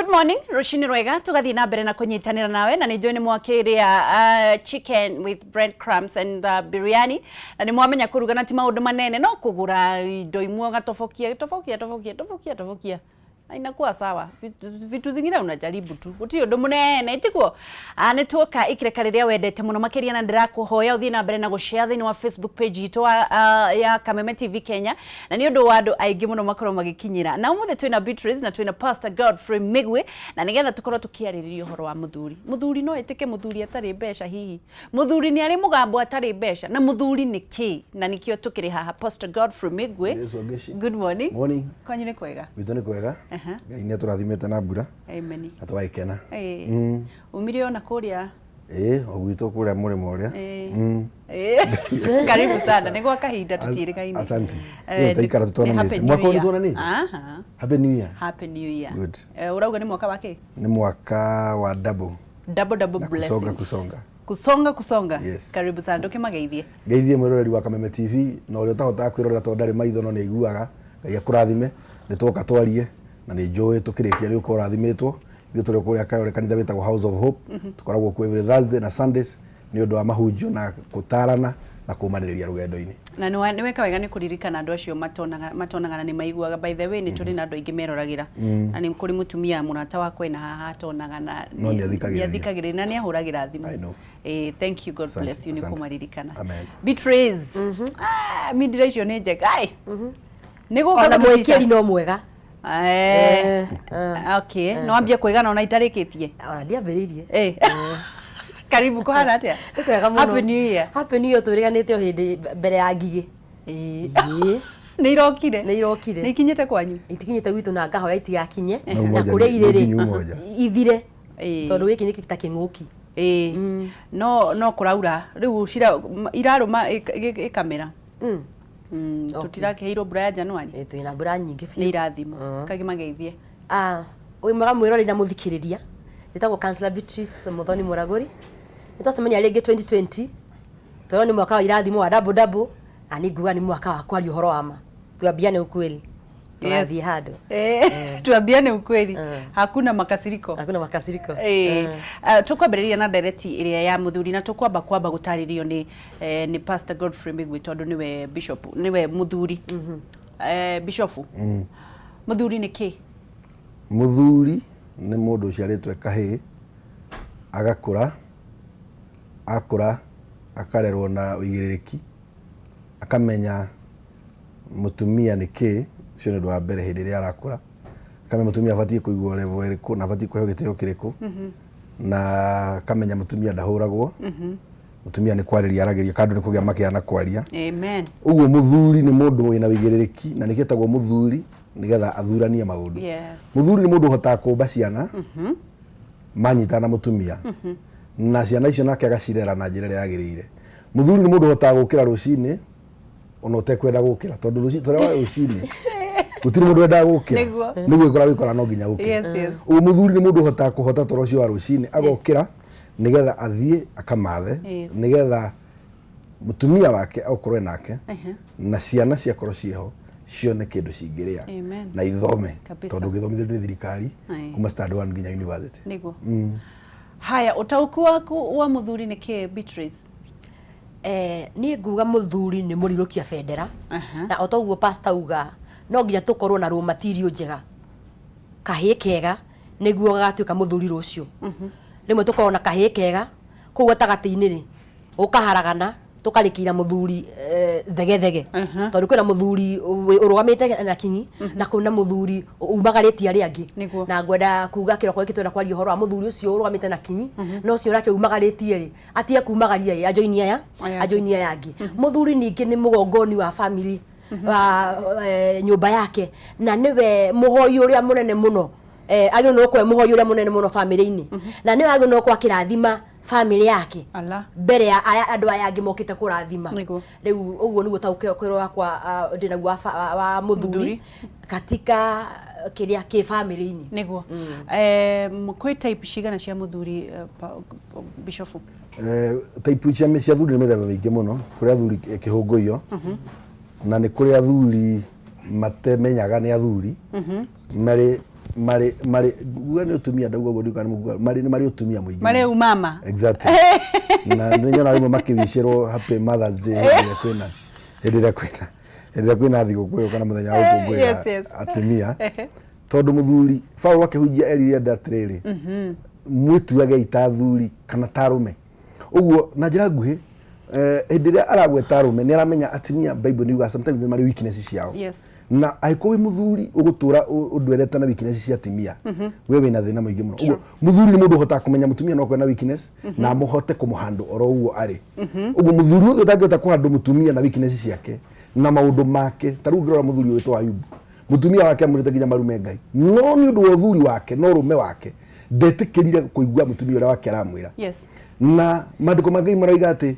Good morning, Roshini Rwega. Tugathi na mbere na kunyitanira nawe na nijo ni mwakiria chicken with breadcrumbs and biryani. Na ni mwamenya kuruga na ti maundu manene no kugura indo imwe gatofokia. Na inakuwa sawa. Vitu zingine unajaribu tu. Uti undu munene itikuo. Netwoka ikirekariria wendete muno makiria na ndirakuhoya uthii na mbere na gushare thini wa Facebook page itu ya Kameme TV Kenya. Na ni undu wa andu aingi muno makorwo magikinyira. Na umuthe twina Beatrice na twina Pastor Godfrey Migwe na nigetha tukorwo tukiaririria uhoro wa muthuri. Muthuri no etike muthuri atari mbeca hihi. Muthuri ni ari mugambo atari mbeca na muthuri ni ki na nikio tukiri haha Pastor Godfrey Migwe. Good morning. Morning. Kwanyu ni kwega? Witu ni kwega. Ngai turathimete na mbura. Amen. Atwaikena. Umire ona kuria. Ogwito kuria murimo uria. Karibu sana. Nigwa kahinda tutirikaini. Asante. Taikara tutonanite. Mwaka ni tuonanite. Aha. Happy New Year. Happy New Year. Good. Urauga ni mwaka wake? Ni mwaka wa double. Double blessing. Kusonga. Yes. Karibu sana. Ndukimageithie. Geithie mwiroreri wa Kameme TV na uria utahota kwirorera to ndari maitho no neiguaga. Ngai akurathime. Nitwoka twarie na ni joy tukirikia ri ukorathimitwo bio turi kuria kayore kanitha wetagwo House of Hope tukoragwo ku every Thursday na Sundays ni undu wa mahunjio na kutarana na kumaniriria rugendo-ini na ni weka wega ni kuririkana andu acio matonaga na ni maiguaga. By the way ni turi na andu aingi meroragira na ni kuri mutumia munata wakwe na haha atonaga na ni athikagirira na ni ahuragira thimu. Thank you, God bless you ni kumaririkana. Amen. Beatrice midration ni njega nigo ona mwekeri no mwega. Okay. No ambia kwegana ona itarikitie. Ona ndiambiririe. Karibu kwa atia. Happy New Year. Happy New Year turiganite o hindi mbere ya ngige. Ni irokire. Ni kinyete kwanyu. Itikinyete gwitu na ngahoya itigakinye na kuria iriri. Ithire. Tondu wiki ni kita kinguki. No kuraura. Riu shira iraruma ikamera. Tutirakeirwo mbura ya Januari. Twina mbura nyingi biũ. Ni irathimo. Kagimageithie. Uyu mwega mwirori na muthikiriria. Njitagwo Councillor Beatrice Muthoni Muraguri. Nitwacemania ringi 2020. Toro ni mwaka wa irathimo wa double na niguga ni mwaka wa kwaria uhoro wa ma. Tuambiane ukweli. Tunathie hado. Tuambiane ukweli. Hakuna makasiriko. Tukwambiriria na direct iria ya muthuri na tukwamba gutaririo ni Pastor Godfrey Migwe tondu niwe bishop, niwe muthuri. Bishofu. Muthuri ni ki? Muthuri ni mundu uciaritwe kahi agakura akarerwo na uigiririki akamenya mutumia ni ki cio ni ndwa mbere hindi ria arakura akamenya mutumia abatie kuigwo level iriku na abatie kuheo gitio kiriku na akamenya mutumia ndahuragwo mutumia ni kwariria arageria kandu ni kugia makia na kwaria. Amen. Uguo muthuri ni mundu wina wigiririki na niketagwo muthuri nigetha athuranie maundu. Yes. Muthuri ni mundu hota kumba ciana manyita na mutumia na ciana icio nake agacirera na njira ria yagirire. Muthuri ni mundu hota gukira rucini ona utekwenda gukira tondu rucini tore wa rucini gutiri mundu wenda gukira niguo ikora wikora no nginya gukira. Yes. Uguo muthuri ni mundu hota kuhota toro cio wa rucini agokira nigetha athie akamathe nigetha mutumia wake okorwe nake na ciana cia korwo cieho cione kindu cingiria na ithome tondu githomithio ni thirikari kuma standard 1 nginya university niguo. Haya, utauku waku wa muthuri ni ki Beatrice? Ni nguga muthuri ni murirukia bendera na otoguo pastor uga no nginya tukorwo na raw material njega kahi kega niguo gatuika muthuri rucio. Rimwe tukorwo na kahi kega kuwa tagati-ini ri ukaharagana tukarikira muthuri thege tondu kwina muthuri urugamite na kinyi na kuna muthuri umagaritie ari angi na ngwenda kuga kiroko iki twenda kwaria horo wa muthuri ucio urugamite na kinyi no cio rake umagaritie ri atia kumagaria ajoinia yangi. Muthuri ningi ni mugongoni wa family wa nyumba yake na niwe muhoi uria munene muno agio no kwe muhoi uria munene muno family-ini na niwe agio no kwa kirathima family yake mbere ya andu aya angi mokite kurathima. Riu uguo niguo taukiro wakwa ndina wa muthuri katika kiria ki family-ini niguo. Kwi type cigana cia muthuri bishofu? Type cia thuri ni mithemba mingi muno kuri athuri kihunguio na ni kuri athuri matemenyaga ni athuri mari mari gugani utumia ndaguo go ndikana muguo mari utumia muingi mari umama exactly na ninyona rimwe makibicirwo happy Mother's Day hĩndĩ ĩrĩa kwĩna thigũkũ kuyo kana muthenya wa gũkũngũĩra atumia tondu muthuri Paulo akĩhunjia erire ndatirĩrĩ mwituage itathuri kana tarume uguo na njĩra nguhĩ hĩndĩ ĩrĩa aragweta arume nĩ aramenya atumia Bible ni yuga sometimes mari weaknesses ciao na aikowi muthuri ugutura undwereta na weakness cia atumia wewe na thina muingi muno uguo muthuri ni mundu hota kumenya mutumia no kwena weakness na muhote kumuhandle oro uguo ari uguo muthuri utho utangihota kuhandle mutumia na weakness ciake na maundu make taru ngirora muthuri witwa Ayubu mutumia wake amurite ginya marume Ngai no ni undu wa uthuri wake no rume wake ndetikirire kuigua mutumia ura wake aramwira na mandiko mangi maroiga ati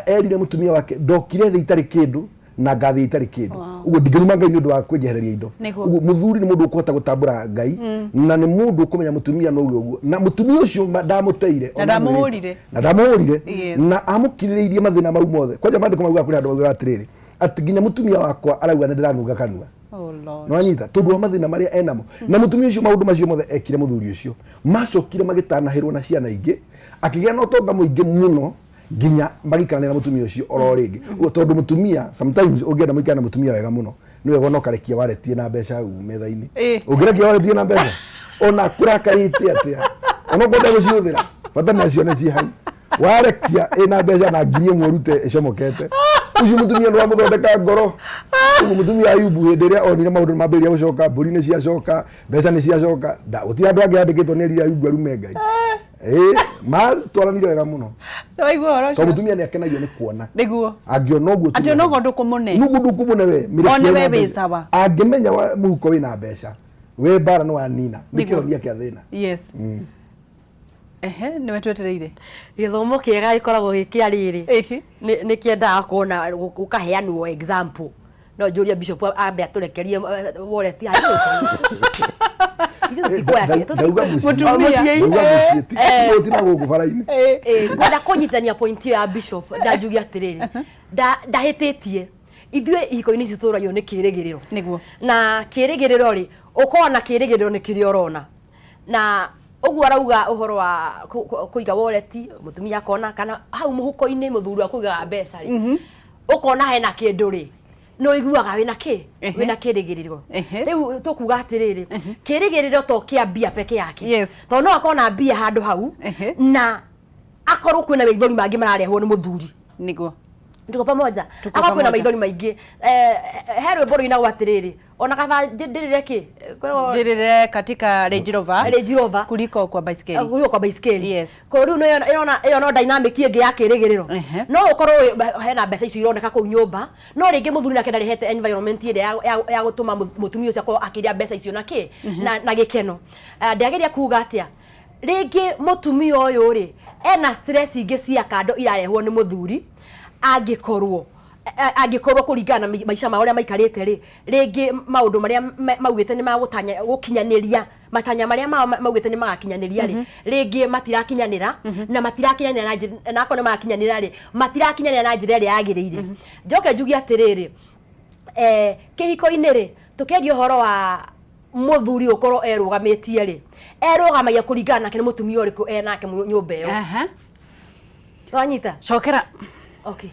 erire mutumia wake ndokire thi itari kindu na ngathi itari kindu uguo ndingiruma Ngai ni undu wa kwejehereria indo uguo muthuri ni mundu ukuhota gutambura Ngai na ni mundu ukumenya mutumia no uguo na mutumia ucio ndamuteire na ndamuhurire na amukirireirie mathina mau mothe kwaja mandiko mauga kuri andu atiriri ati ginya mutumia wakwa arauga ni ndiranunga kanua no anyita tondu mathina maria enamo na mutumia ucio maundu macio mothe ekire muthuri ucio macokire magitanahirwo na ciana ingi akigia no tonga muingi muno ginya magikanira mutumia ucio oro ringi tondu mutumia sometimes ungienda muikana mutumia wega muno ni wega no karekia waretie na mbeca metha-ini ungirekia waretie na mbeca ona kurakarite atia ona ngwenda guciuthira bata na cione ci hau warekia ina mbeca na ngirie murute icomokete ucio mutumia no amuthondeka ngoro ugu mutumia Ayubu hĩndĩ ĩrĩa onire maũndũ mambĩrĩria gũcoka mbũri nĩ ciacoka mbeca nĩ ciacoka gũtirĩ andũ angĩ andĩkĩtwo nĩ erire Ayubu arume Ngai matwaranire wega mũno tondũ mutumia nĩ akenagio nĩ kuona nĩguo angĩona ũguo ndũkũmũne we mĩreke sawa angĩmenya mũhuko wĩna mbeca we mbara no anina nĩ kĩhonia kĩa thĩna nĩ wetwetereire gĩthomo kĩega gĩkoragwo gĩkĩarĩrĩ nĩ kĩendaga kuona gũkaheanwo example no Julia Bishop ambe aturekerie wallet ya ngwenda kunyitania point ya Bishop ndajugia atiriri ndahititie ithue ihiko-ini cituragio ni kirigiriro na kirigiriro ri ukona kirigiriro ni kiri orona na uguo arauga uhoro wa kuiga wallet mutumia akona kana hau muhuko-ini muthuri akuiga mbeca ri ukona hena kindu ri no iguaga wina kirigiriro riu tukuga atiriri kirigiriro to kia bia peke yake to no akona bia handu hau na akorwo kwina maithori mangi mararehwo ni muthuri niguo ndiko pamoja akwa kwina maithori maingi herwe boro ina gwatiriri ona kaba ndirire katika Range Rover kuliko kwa baiskeli ko riu no no dynamic ingi ya kirigiriro no ukorwo hena mbeca icio ironeka ku nyumba no ringi muthuri nake ndarehete environment ire ya gutuma mutumia ucio akiria mbeca icio na gikeno ndiageria kuga atia ringi mutumia uyu ri ena stress ingi cia kando irarehwo ni muthuri angikorwo kuringana maisha maoria maikarite ri ringi maundu maria maugite ni magutanya gukinyaniria matanya maria maugite ni magakinyaniria ri ringi matirakinyanira na matirakinyanira na akone magakinyanira ri matirakinyanira na njira ria yagirire njoke njugi atiriri kihiko-ini ri tukendio horo wa muthuri ukorwo erugamitie ri erugamagia kuringana nake ni mutumia uriku enake nyumba iyo wanyita cokera okay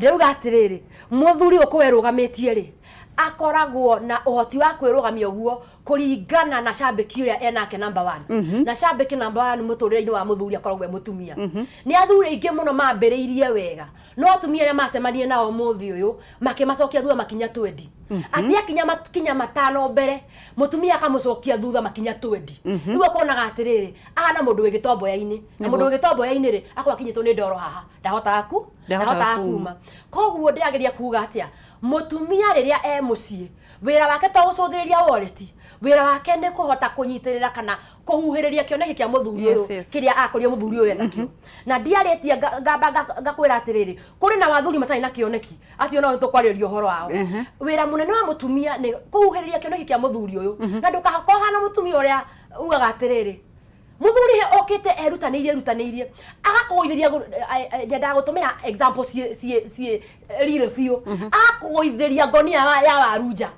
riu gatiriri muthuri ukwerugamitie ri akoragwo na uhoti wa kwirugamia uguo kuringana na shambiki uria enake number 1 na shambiki number 1 muturire-ini wa muthuri akoragwo mutumia ni athuri ingi muno mambiriirie wega no atumia ria macemanie nao muthi uyu makimacokia thutha makinya 20 ati akinya matano mbere mutumia akamucokia thutha makinya 20 riu akonaga atiriri ahana mundu wi gitomboya-ini na mundu wi gitomboya-ini ri akwa kinyitwo ni ndoro haha ndahota kuma koguo ndirageria kuga atia mutumia riria mucii wira wake to gucuthiriria wallet wira wake ni kuhota kunyitirira kana kuhuhiriria kioneki kia muthuri uyu kiria akoria muthuri uyu nakio na ndiaretie ngakwira atiriri kuri na wathuri matari na kioneki acio no tukwariria uhoro wao wira munene wa mutumia ni kuhuhiriria kioneki kia muthuri uyu na ndukakohana mutumia uria ugaga atiriri muthuri he okite erutaneirie agakugoithiria nyenda gutumira example sie rire fio akugoithiria ngonia ya waru nja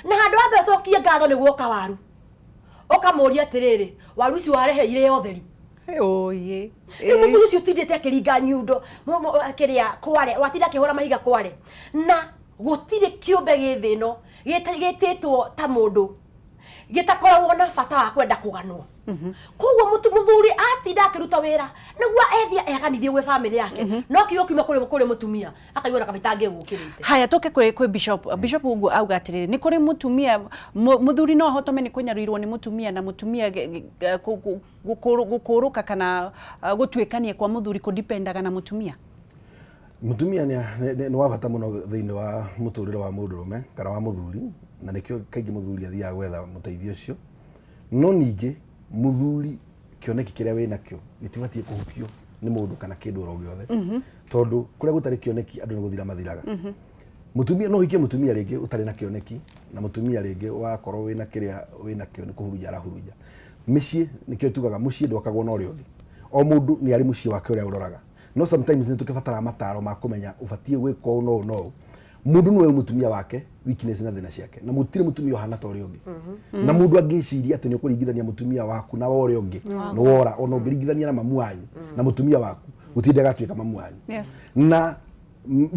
na handu ambe acokie ngatho ni guoka waru okamuria atiriri waru ici wareheire otheri oye muthuri ucio tindite akiringa nyundo akiria kware watinda kihura mahiga kware na gutire kiumbe githino gititwo ta mundu gitakoragwo na bata wa kwenda kuganwo koguo muthuri atinda akiruta wira niguo ethia eganithie gwe family yake no kiyo kiuma kuri mutumia akaigwa kabitange gukirite haya toke kuri bishop ugu auga atiriri ni kuri mutumia muthuri no ahotome ni kunyaruirwo ni mutumia na mutumia gukuruka kana gutwikanie kwa muthuri kudipendaga na mutumia ni wa bata muno thiini wa muturire wa mundurume kana wa muthuri na nikio kaingi muthuri athia gwetha muteithio ucio no ningi muthuri kioneki kiria wina kio gitibatie kuhupio ni mundu kana kindu oro giothe tondu kuria gutari kioneki andu ni guthira mathiraga mutumia no hikie mutumia ringi utari na kioneki na mutumia ringi wakorwo wina kiria wina kio ni kuhuruja arahuruja micii nikio tugaga mucii ndwakagwo na uria ungi o mundu ni ari mucii wake uria uroraga no sometimes ni tukibatara mataro ma kumenya ubatie gwika no mundu niwe mutumia wake weakness na thina ciake na mutire mutumia ohana ta uria ungi na mundu angiciria ati ni ukuringithania mutumia waku na uria ungi no wora ono ngirigithania na mamu wanyu na mutumia waku utindaga twika mamu wanyu na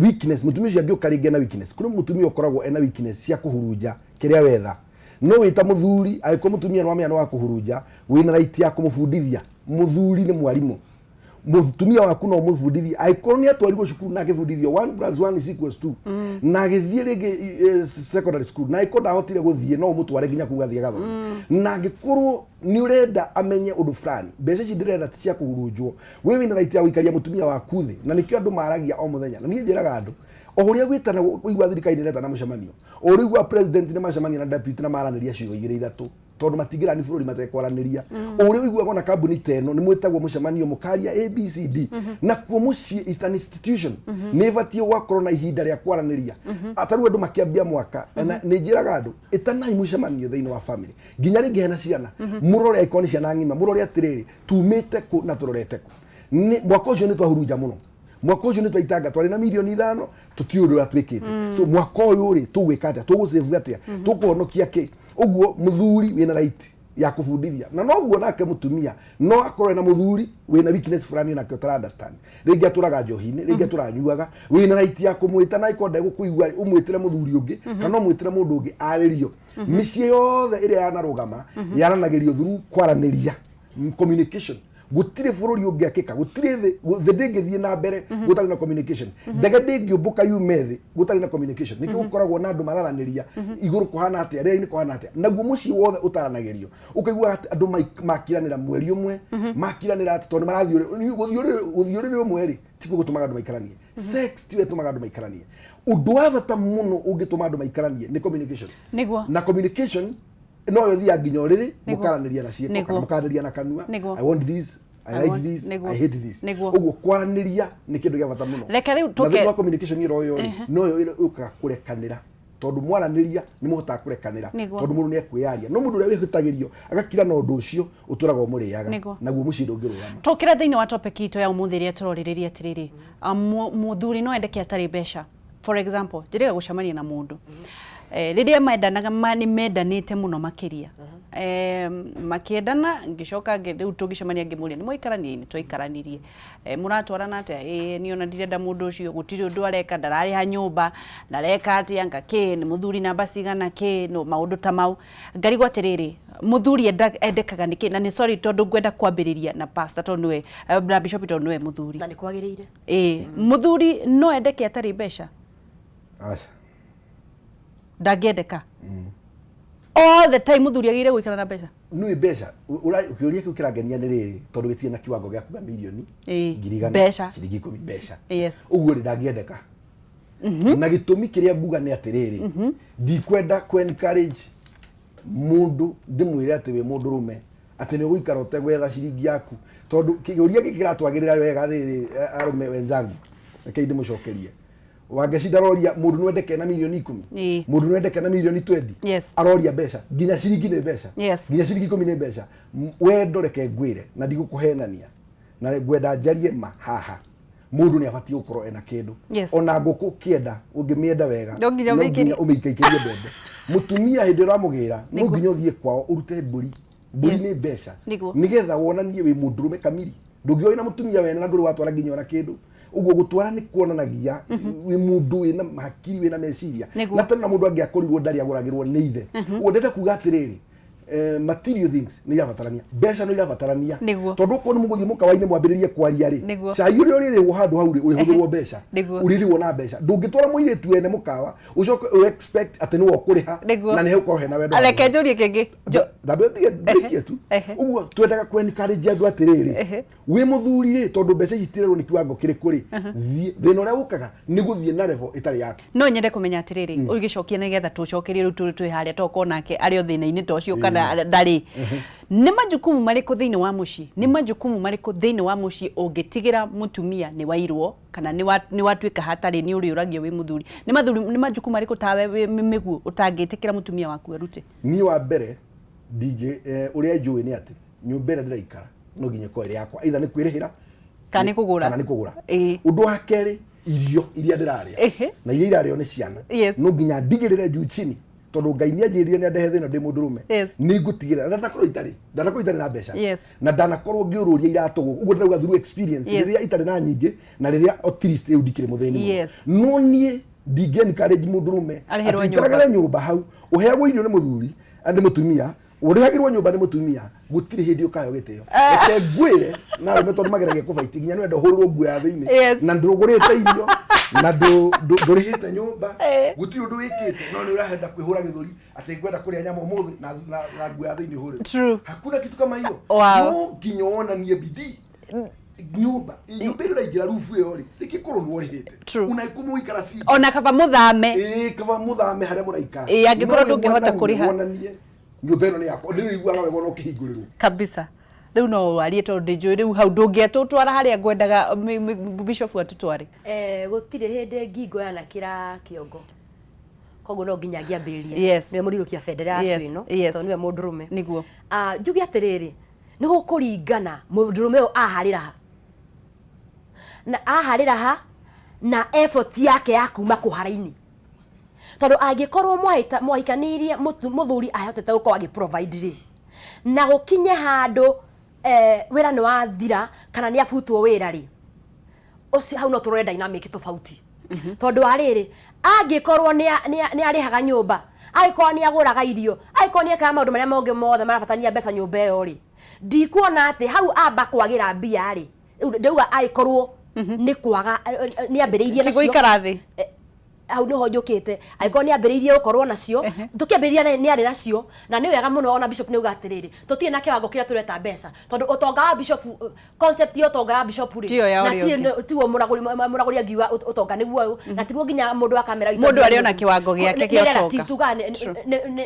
weakness mutumia ucio angiokaringe na weakness kuri mutumia ukoragwo ena weakness cia kuhuruja kiria wetha no wita muthuri aiko mutumia no amenya no wakuhuruja wina right ya kumufundithia muthuri ni mwarimu mutumia waku no mufundithia aiko ni atwarirwo cukuru na agifundithio 1+1 = 2 na agithie ringi secondary school na aiko ndahotire guthie no mutware nginya kuga thie gatho na agikorwo ni urenda amenye undu fulani mbeca ci ndiretha cia kuhurunjwo we wina right ya guikaria mutumia waku thi na nikio andu maragia o muthenya na nie njiraga andu o huria gwitana kuigwa thirikari ndireta na mucemanio o rigwa president ni macemania na deputy na maraniria ciugo igire ithatu tondu matingirani bururi matekwaraniria o huria wigwa na kambuni teno ni mwetagwo mucemanio mukaria ABCD na kuo mucie is an institution ni vatie wakorwo na ihinda ria kwaraniria ataru andu makiambia mwaka na ni njiraga andu itanai mucemanio thiini wa family nginya ringi hena ciana murore ikoni ciana ngima murore atiriri tumite ku na turorete ku ni mwaka ucio ni twahurunja muno mwaka ucio ni twaitanga twari na milioni 5 tutiundu atwikite so mwaka uyu ri tugwika atia tugusave atia tukuhonokia ki uguo muthuri wina right ya kufundithia na no guo nake mutumia no akorwe na muthuri wina weakness fulani na kyo understand ringi aturaga njohini ringi aturanyuaga wina right ya kumwita na ikonde gukuigwa umwitire muthuri ungi kana umwitire mundu ungi aririo micie yothe iria yanarugama yaranagirio through kwaraniria communication gutire bururi ungiakika gutire the ndingithie na mbere gutari na communication ndege ndingiumbuka yumethi gutari na communication nikio gukoragwo na andu mararaniria iguru kuhana atia ria ni kuhana atia naguo muci wothe utaranagirio ukaigua andu makiranira mweri umwe makiranira ati tondu marathio guthiurire umwe ri tiko gutumaga andu maikaranie sex tiwe tumaga andu maikaranie undu wa bata muno ungituma andu maikaranie ni communication niguo na communication no yo thia nginya riri mukaraniria na cieko mukaraniria na kanua I want this I like this I hate this uguo kwaraniria ni kindu gia bata muno reka riu toke na communication iro yo no yo uka kurekanira tondu mwaraniria ni muhota kurekanira tondu mundu ni ekwiaria no mundu ria wihutagirio agakira na undu ucio uturaga umuriaga naguo mucindo ngirugama tokira thiini wa topic ito ya umuthiria turoririria atiriri muthuri no endeke atari besha for example njiriga gucemania na mundu riria maendanaga ni mendanite muno makiria makiendana ngicoka riu tugicemania ngimuria ni muikaranie ni twikaranirie muratwarana atia ni ona ndirenda mundu ucio gutiri undu areka ndarari ha nyumba ndareka atia ngaki ni muthuri namba cigana ki no maundu ta mau ngarigwa atiriri muthuri endekaga niki na ni sorry tondu ngwenda kwambiriria na pastor tondu we bishop tondu we muthuri na ni kwagiriire muthuri no endeke atari besha acha ndagendeka all the time muthuri agire guikara na mbeca nui mbeca ukiuria kiu kirangenia ni riri tondu gitie na kiwango gia kuga milioni ngirigana mbeca ciringi 10 mbeca yes uguo ri ndagiendeka na gitumi kiria nguga ni atiriri ndikwenda ku encourage mundu ndimwire ati we mundu rume ati ni guikara utegwetha ciringi yaku tondu kiuria gikiratwagirira wega riri arume wenzangu reke ndimucokerie wangecinda roria mundu nwendeke na milioni 10 mundu nwendeke na milioni 20 aroria mbeca nginya ciringi ni mbeca nginya ciringi 10 ni mbeca wendo reke ngwire na ndigukuhenania na ngwenda njarie ma haha mundu ni abatie gukorwo ena kindu ona nguku kienda ungimienda wega no nginya umeikaikirie mbembe mutumia hindi ramugira no nginya uthie kwao urute mburi mburi ni mbeca nigetha wonanie wi mundurume kamiri ndungioy na mutumia wena na nduri watwara nginya ona kindu uguo gutwara ni kuonanagia wi mundu wina hakiri wina meciria na tena mundu angiakorirwo ndari aguragirwo ni ithe ndete kuga atiriri material things ni yabatarania mbeca no irabatarania tondu ko ni muguthie mukawaine mwambiririe kwaria ri cai uri uri ri handu hau ri uri huthirwo mbeca uri wona mbeca ndungitwara muiretu ene mukawa ucoke expect ati no ukuriha na ni heuko hena wendo aleke njuri kingi ndabe tige tu uguo twendaga ku encourage andu atiriri wi muthuri ri tondu mbeca itirerwo ni kiwango kiriku ri thina uria ukaga ni guthie na level itari yake no nyende kumenya atiriri ugicokia nigetha tucokerie ru twi haria toko nake ari o thina-ini tocio kana ndari ni majukumu mariko thiini wa muci ni majukumu mariko thiini wa muci ungitigira mutumia ni wairwo kana ni watwika hatari ni uri uragio wi muthuri ni majukumu mariko tawe miguo utangitikira mutumia waku erute ni wa mbere DJ uria njui ni ati nyumbera ndiraikara no nginya ko iri yakwa either ni kwirihira kana ni kugura undu wa keri irio iria ndiraria na iria irario ni ciana no nginya ndigirire njui chini tondu Ngai ni anjirire ni andehe thina ndi mundurume ni ngutigira ndanakorwo itari na mbeca na ndanakorwo ngiururia iratugu uguo ndauga through experience riria itari na nyingi na riria at least udikire mutheni no nie ndige encourage mundurume atikaraga nyumba hau uheagwo irio ni muthuri andi mutumia urihagirwo nyumba ni mutumia gutiri hindi ukayo gitio ete ngwire na me tondu mageragia kubaiti nginya nwenda hurwo ngwe ya thiini na ndurugurite irio na ndurihite nyumba guti undu wikite no ni urahenda kwihura githuri ati ngwenda kuria nyama umuthi na ngwe ya thiini hurire hakuna kitu kama hiyo no nginya wonanie bidii nyumba ira ingira rufu iyo ri ikikuru ni worihite unaikumu ikara si ona kaba muthame kaba muthame haria muraikara angikorwo ndungihota kuriha nyumba ino ni yakwa ni iguaga wega no kihingurirwo kabisa riu no warie tondu njui riu hau ndungiatutwara haria ngwendaga bishop atutware gutire hindi ngingo yana kira kiongo koguo no nginya ngiambiririe niwe murirukia bendera yacu ino tondu niwe mundurume niguo njugi atiriri ni gukuringana mundurume uyu aharira ha na effort yake ya kuma kuharaini tondu angikorwo mwahikanirie muthuri ahotete gukorwo agiprovide ri na gukinye handu wira ni wathira kana ni abutwo wira ri ucio hau no turore dynamic tofauti tondu ariri angikorwo ni arihaga nyumba aikorwo ni aguraga irio aikorwo ni ekaga maundu maria monge mothe marabatania mbeca nyumba iyo ri ndikuona ati hau amba kwagira mbia ri ndauga aikorwo ni kwaga ni ambiriirie nacio guikara thi au niho njukite aikorwo ni ambiriirie gukorwo nacio tukiambiriria ni ari nacio na ni wega muno ona bishop ni uga atiriri tutie na kiwango kiria tureta mbeca tondu utonga wa bishop concept yo utonga wa bishop ri na tiwo muraguri angiwa utonga niguo na tiwo nginya mundu akamera mundu ari ona kiwango giake kia utonga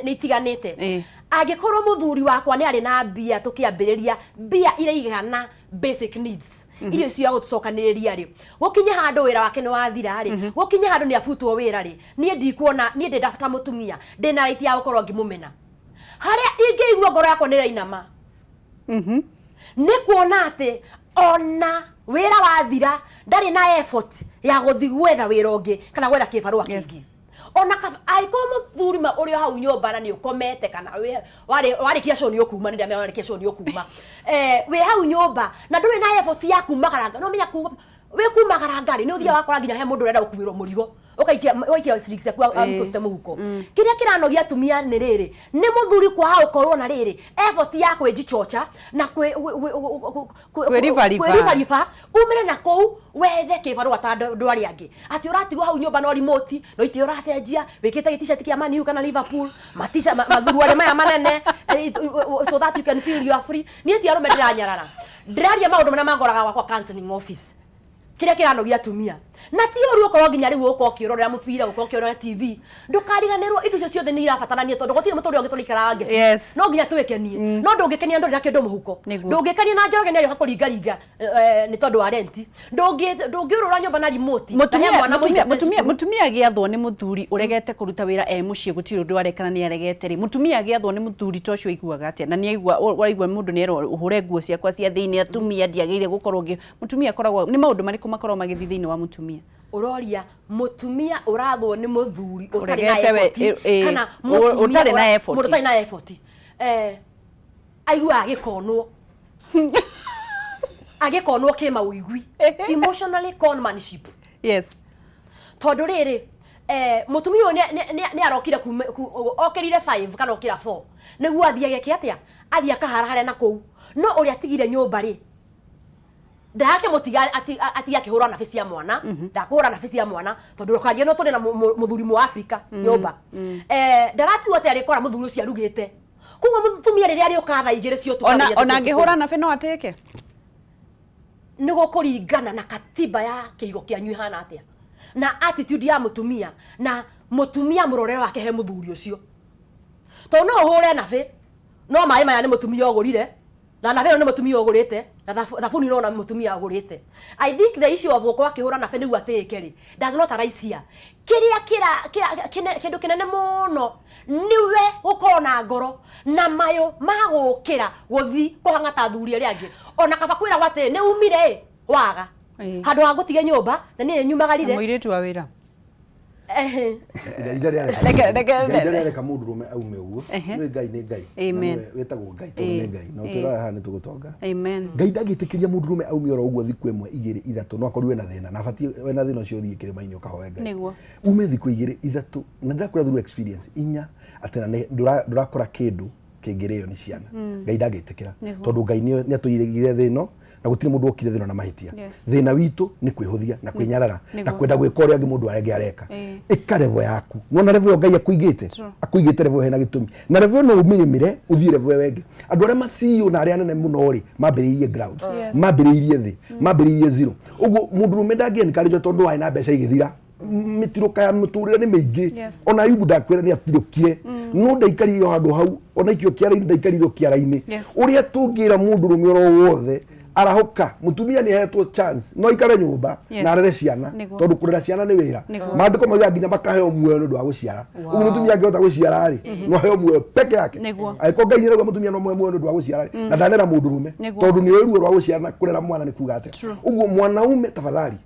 ni itiganite angikorwo muthuri wakwa ni ari na mbia tukiambiriria mbia iraigana basic needs irio cia gucokaniriria ri gukinye handu wira wake ni wathira ri gukinye handu ni abutwo wira ri nie ndikuona nie ndenda mutumia ndina right ya gukorwo ngimumena haria ingeigua ngoro yakwa ni rainama ni kuona ati ona wira wathira ndari na effort ya guthi gwetha wira ungi kana gwetha kibarua kingi ona aiko muthuri ma uri hau nyumba na ni ukomete kana wari kiaco ni ukuma ni ndamya wari kiaco ni ukuma we hau nyumba na nduri na effort ya kumagaranga no menya we kumagaranga ri ni uthia wakora nginya he mundu urenda gukuwirwo murigo ukaikia siriksi yaku amutute muhuko kiria kiranogia atumia ni riri ni muthuri kwa hau korwo na riri effort ya kwenjichocha na kwirivariva umire na kou wethe kibarua ta ndwari angi ati uratigwo hau nyumba no remote no iti uracenjia wikite t-shirt kia Man U kana Liverpool matisha mathuru ari maya manene so that you can feel you are free ni ati arume ndiranyarara ndiraria maundu mana mangoraga wakwa counseling office kiria kiranogia atumia na ti uri ukorwo nginya riu uko kirorera mubira uko kirorera TV ndukariganirwo indo cio ciothe ni irabatarania tondu gutire mutori ungiturikara ngeci no nginya tuwekenie no ndungikenia ndori na kindu muhuko ndungikenia na njoroge ni ari hakuringaringa ni tondu wa rent ndungiurura nyumba na remote mutumia giathwo ni muthuri uregete kuruta wira mucii gutire undu arekana ni aregete ri mutumia giathwo ni muthuri tocio iguaga atia na ni aigua mundu ni ero uhure nguo ciakwa cia thiini atumia ndiagire gukorwo mutumia koragwo ni maundu mariku makorwo magithi thiini wa mutumia uroria mutumia urathwo ni muthuri utari na effort kana utari na effort utari na effort aigua agikonwo agikonwo kima uigui emotionally conmanship. Yes. Tondu riri mutumia ni arokire okirire 5 kana okira 4 niguo athia geke atia athia kahara haria na kou no uria tigire nyumba ri ndake mutiga ati akihura na fisi ya mwana ndakuhura na fisi ya mwana tondu rokaria no tuli na muthuri mu Africa nyumba ndaratu ati ari kora muthuri ucio arugite kuwa mutumia riri ari ukatha igire cio tukaria ona ngihura na fino ateke nigo kuringana na katiba ya kiigo kianyu hana atia na attitude ya mutumia na mutumia murorero wake he muthuri ucio to no hore na fe no mai maya ni mutumia ogurire na na fe no mutumia ogurite na thafuni no na mutumia ogurite. I think the issue of gukwa kihura na fe ni gwateke ri does not arise here. Kiria kindu kinene muno niwe gukona ngoro na mayo magukira guthi kuhangata thuri ri angi ona kaba kwira gwate ni umire waga handu ha gutiga nyumba na ni nyumagarire muiritu wa wira reka mundu rume aume uguo ni ngai ni ngai wetagwo ngai tondu ni ngai no tira haha ni tugutonga ngai ndagitikiria mundu rume aume oro uguo thiku imwe igiri ithatu no akorwe na thina na bati wena thina ucio thie kirima inyo kahoe ngai niguo ume thiku igiri ithatu na ndakura through experience inya atena ndurakora kindu kingireo ni ciana ngai ndagitikira tondu ngai ni atuyirigire thino na gutire mundu okire thino na mahitia thina witu ni kwihuthia na kwinyarara na kwenda gwika uria mundu arenge areka ikarevo yaku nona revo ngai akuigite revo hena gitumi na revo no umirimire uthie revo wengi andu aria macio na aria nene muno ri mambiriirie ground mambiriirie thi mambiriirie zero uguo mundu rume ndangie nikarijwo tondu wa ina mbeca igithira mitiruka ya muturire ni mingi ona Ayubu ndakwira ni atirukire no ndaikarire handu hau ona ikio kiara-ini ndaikarire kiara-ini uria tungira mundu rume oro wothe arahoka mutumia ni hetwo chance no ikare nyumba na arere ciana tondu kurera ciana ni wira mandiko mauga nginya makaheo muoyo ndu wa guciara ugu mutumia angihota guciara ri no heo muoyo peke yake aiko ngai ni mutumia no muoyo ndu wa guciara ri na ndanera mundu rume tondu ni ruo rwa guciara na kurera mwana ni kuga ate ugu mwanaume tafadhali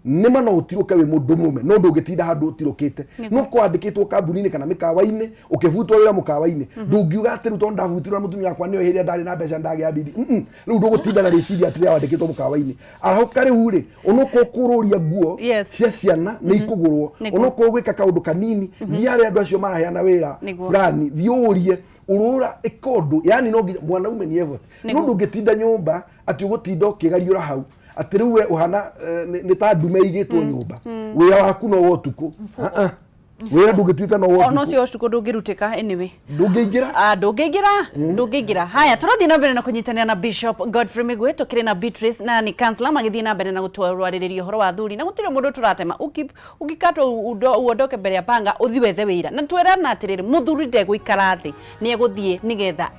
nima no utiruke we mundu mume no ndungitinda handu utirukite no kwandikitwo kambuni-ini kana mikawa-ini ukivutwo wira mukawa-ini ndungiuga ati ru tondu ndavutirwo mutumia wakwa ni hiria ndari na mbeca ndagia bidi riu ndugutinda na riciria ati wandikitwo mukawa-ini arahoka riu ri onoko kururia nguo cia ciana ni ikugurwo onoko gwika kaundu kanini thiare andu acio maraheana wira fulani thiurie urura ikondu yani no mwanaume ni evote no ndungitinda nyumba ati ugutinda ukigariura hau ati riu we uhana ni ta ndume igitwo nyumba wira waku no wotuku wira ndungituika no wotuku ono cio tuko ndungirutika anyway ndungiingira haya turathie na mbere na kunyitanira na Bishop Godfrey Migwe tukiri na Beatrice na ni counselor magithie na mbere na gutwarariria uhoro wa thuri na gutire mundu turatema ukikatwa uondoke mbere ya panga uthi wethe wira na twerana atiriri muthuri ndegũikara thi ni eguthie nigetha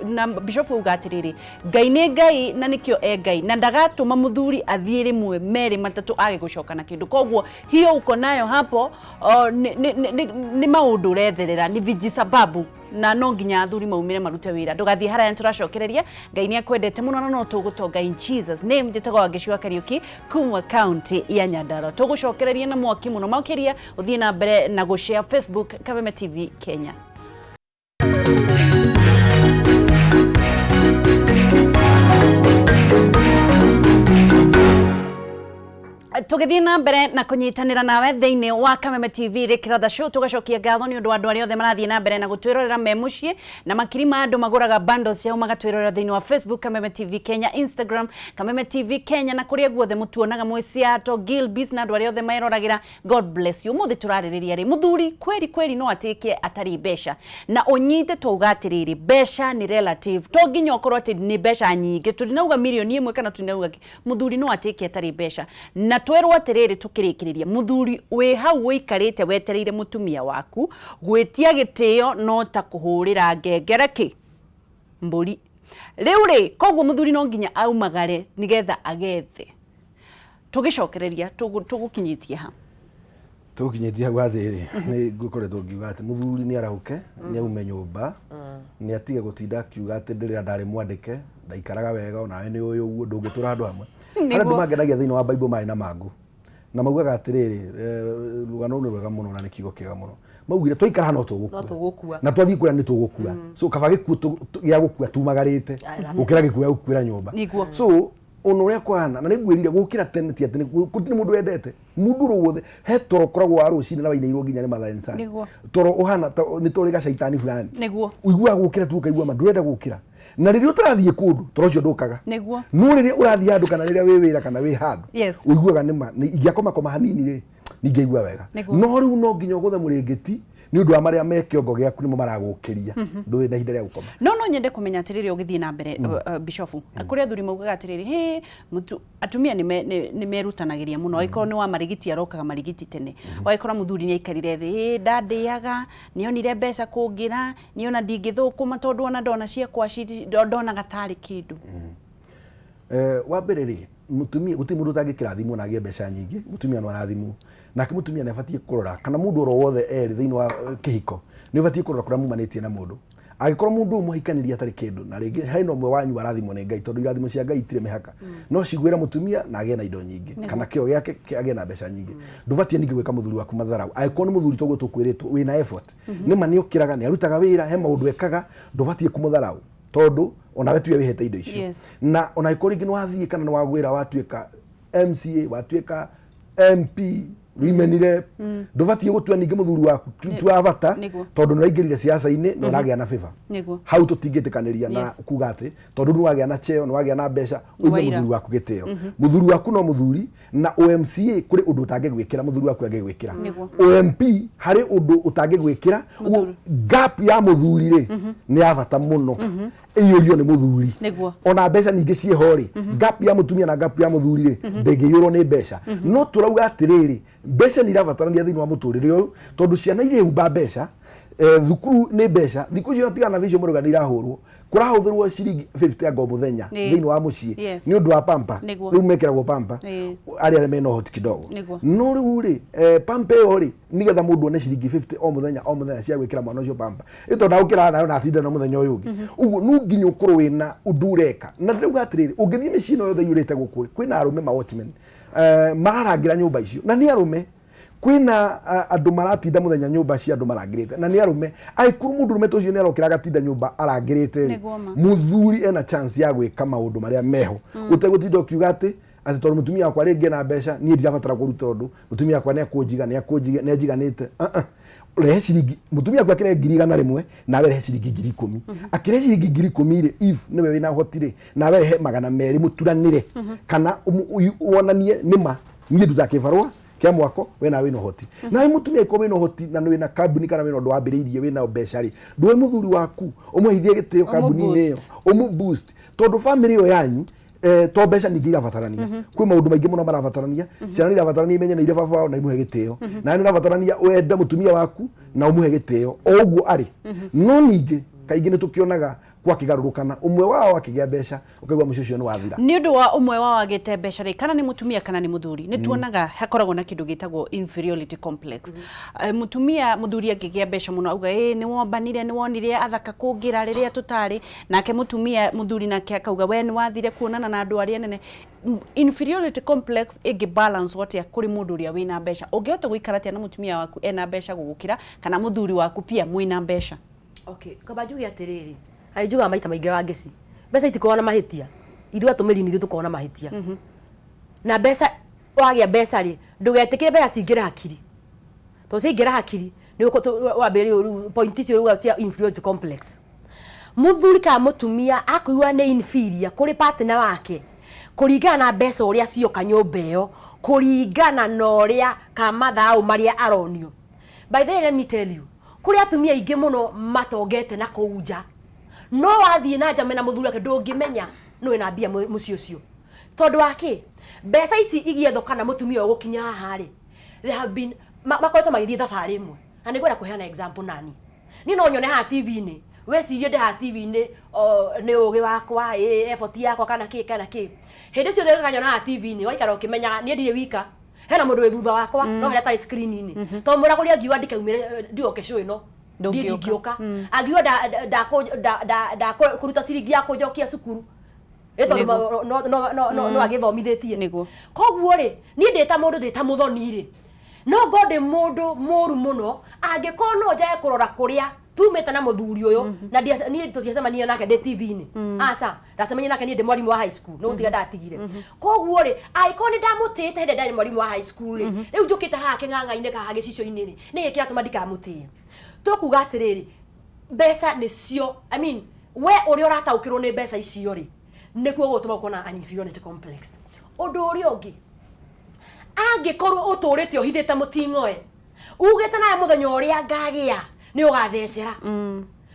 na Bishop uga atiriri ngai ni ngai na nikio ngai na ndagatuma muthuri athie rimwe meri matatu age gucoka na kindu koguo hiyo uko nayo hapo ni maundu retherera ni viji sababu na no nginya athuri maumire marute wira ndugathie haraya turacokereria ngai ni akwendete muno na no tugutonga in Jesus name njetaga wangeciwa Kariuki kuma county ya Nyandarua tugucokereria na mwaki muno makiria uthie na mbere na gushare Facebook Kameme TV Kenya. Tugithie na mbere na kunyitanira nawe thiini wa Kameme TV Rikiratha show tugacokia ngatho ni undu andu aria othe marathie na mbere na gutwirorera me mucii na makiri ma andu maguraga bundles yao magatwirorera thiini wa Facebook Kameme TV Kenya, Instagram Kameme TV Kenya na kuria guothe mutuonaga mwiciato Gilbis na andu aria othe mayiroragira. God bless you. Muthi turaririria ri muthuri kweri no atike atari besha na unyite twaugatiriri besha ni relative to nginya okorwo ati ni besha nyingi turinauga milioni 1 kana turinauga muthuri no atike atari besha na twerwo atiriri tukirikiriria muthuri we hau wikarite wetereire mutumia waku gwitia gitio no ta kuhurira ngengere ki mburi riu ri koguo muthuri no nginya aumagare nigetha agethe tugicokereria tugukinyitie ha tukinyitie gwathiri ni ngukoretwo ngiuga ati muthuri ni arahuke ni aume nyumba ni atige gutinda kiuga ati ndirira ndari mwandike ndaikaraga wega ona we ni uyu uguo ndungitura andu amwe andu mangenagia thiini wa Bible mari na mangu na maugaga atiriri rugano ni rwega muno na ni kiugo kiega muno maugire twaikara no tugukua na twathii kuria ni tugukua so kaba gikuo ya gukua tumagarite ukira gikuo ya gukwira nyumba so onoria kwana na niguirire gukira tene ti atene kuti mundu wendete mundu ruothe he toro koragwo wa rucini na wainairwo nginya ni mathainsa toro uhana ni tori ga shaitani fulani uigua gukira tu kaigua mandurenda gukira na riria utarathie kundu toro cio ndukaga no riria urathie andu kana riria wi wira kana wi handu uiguaga ni ingiakoma koma hanini ri ningeigua wega no riu no nginya guthe muringiti ni undu wa maria me kiongo giaku nimo maragukiria ndui na hinda ria gukoma no nyende kumenya atiriri ugithie na mbere bishofu kuri athuri maugaga atiriri he atumia ni merutanagiria muno aikoro ni wa marigiti arokaga marigiti tene waikora muthuri ni aikarire thi ndandiaga nionire mbeca kungira niona ndingithukuma tondu ona ndona ciakwa ndona gatari kindu wa mbere ri mutumia guti mundu tangikira thimu na agie mbeca nyingi mutumia no arathimu nake mutumia ni abatie kurora kana mundu oro wothe eri thiini wa kihiko ni abatie kurora kuria mumanitie na mundu agikorwo mundu muhikaniria atari kindu na ringi haino mwe wanyu arathimo ni Ngai tondu irathimo cia Ngai itire mihaka no cigwira mutumia na agie na indo nyingi kana kio giake agie na mbeca nyingi ndubatie ningi gwika muthuri waku matharau agikorwo ni muthuri toguo tukwiritwo wina effort ni mani ukiraga ni arutaga wira he maundu ekaga ndubatie kumutharau tondu ona wetu ya wihete indo icio na ona ikoringi no wathie kana no wagwira watuika MCA watuika MP women rep ndubatie gutua ningi muthuri waku tu avata tondu no ingirire siasa ine no ragia na favor hau tutingitikaniria na kuga ati tondu no wagia na cheo no wagia na mbeca ume muthuri waku giteo muthuri waku no muthuri na OMCA kuri undu utangigwikira muthuri waku agigwikira OMP hari undu utangigwikira gap ya muthuri ri ni avata muno iyo ni muthuri ona mbeca nyingi cie hori gap ya mutumia na gap ya muthuri ri ndengiyurwo ni mbeca no turauga atiriri mbeca ni irabatarania thiini wa muturire uyu tondu ciana ire humba mbeca thukuru ni mbeca thiku cio tigana vicio muruga ni irahurwo kurahuthirwo ciringi 50 ngo muthenya thiini wa mucii ni undu wa pampa riu mekiragwo pampa ari mena hoti kidogo no riu ri pampa yo ri nigetha mundu one ciringi 50 o muthenya cia gwikira mwana ucio pampa ito ndagukira nayo na atinda no muthenya uyu ungi uguo nu nginya ukorwo wina undu ureka na riu atiriri ungithii micino yothe yurite gukuri kwina arume ma watchmen mararangira nyumba icio na ni arume kwina andu maratinda muthenya nyumba cia andu marangirite na ni arume aikuru mundu rume tucio ni arokira gatinda nyumba arangirite muthuri ena chance ya gwika maundu maria meho utegutinda ukiuga ati tondu mutumia wakwa ringi na mbeca ni ndirabatara kuruta undu mutumia wakwa ni akunjiga njiganite rehe ciringi mutumia wakwa kire 100,000 na rehe ciringi 10,000 akire ciringi 10,000 ri if niwe wina hotire na rehe 200 muturanire kana wonanie nima ni ndutakivarwa kia mwako wena wino hoti na mutumia iko wino hoti na wina kambuni kana wino ndo ambiriirie wina mbeca ri ndwe muthuri waku umuhithie gitio kambuni neyo boost tondu family yo yanyu to mbeca ningi irabatarania kwi maundu maingi muno marabatarania ciana irabatarania imenye na ire baba wao na imuhe gitio na ni irabatarania wende mutumia waku na umuhe gitio oguo ari no ningi kaingi ni tukionaga kwa kigarurukana umwe wao akigia mbeca ukaigwa mucio ni wathira ni undu wa umwe wao agite mbeca ri kana ni mutumia kana ni muthuri ni tuonaga hakoragwo na kindu gitagwo inferiority complex mutumia muthuri akigia mbeca muno auga ni wombanire ni wonire athaka kungira riria tutari nake mutumia muthuri nake akauga we ni wathire kuonana na andu aria nene inferiority complex igi balance wote kuri mundu uria wina mbeca ungihota guikara tia na mutumia waku ena mbeca gugukira kana muthuri waku pia mwina mbeca kaba jugi atiriri aijuga maita maingi wa ngeci mbeca itikorwo na mahitia ithu atumiri ni tukorwo na mahitia na mbeca wagia mbeca ri ndugetikire mbeca cingira hakiri to cingira hakiri ni wambere point icio cia inferiority complex muthuri ka mutumia akuiwa ni inferior kuri partner wake kuringana na mbeca uria cioka nyumba iyo kuringana na uria kamathau maria aronio by the way let me tell you kuri atumia ingi muno matongete na kuunja no wathie na njame na muthuri wake ndungimenya no ena mbia mucio ucio tondu wake mbeca ici igietho kana mutumia ugukinya haha ri they have been makoretwo magithie thabari imwe na nigwenda kuheana example nani ni no nyone ha TV ni we cirie de ha TV ni ni ugi wakwa effort yakwa kana ki hindi cio thega nyona ha TV ni waikara ukimenya ni ndire wika hena mundu we thutha wakwa no hera ta screen ni to mura kuria ngiwa ndikaumire ndioke show ino ndingioka agiwa da kuruta ciringi ya kujokia cukuru eto no agithomithitie koguo ri ni ndita mundu ndita muthoni ri no gode mundu moru muno angekono jaye kurora kuria tumete na muthuri uyu na ni tutiacemania nake de TV ni aca ndacemania nake ni ndi mwarimu wa high school no gutiga ndatigire koguo ri aikoni ndamutite hende ndari mwarimu wa high school ri riu njukite haha king'ang'a-ini kaha gicicio-ini ri ni giki atuma ndikamutie tukuga atiriri mbeca nicio I mean we uri urataukirwo ni mbeca icio ri nikuo gutuma ukona an inferiority complex undu uri ungi angikorwo uturite uhithite mutingoe ugite naye muthenya uria ngagia ni ugathecera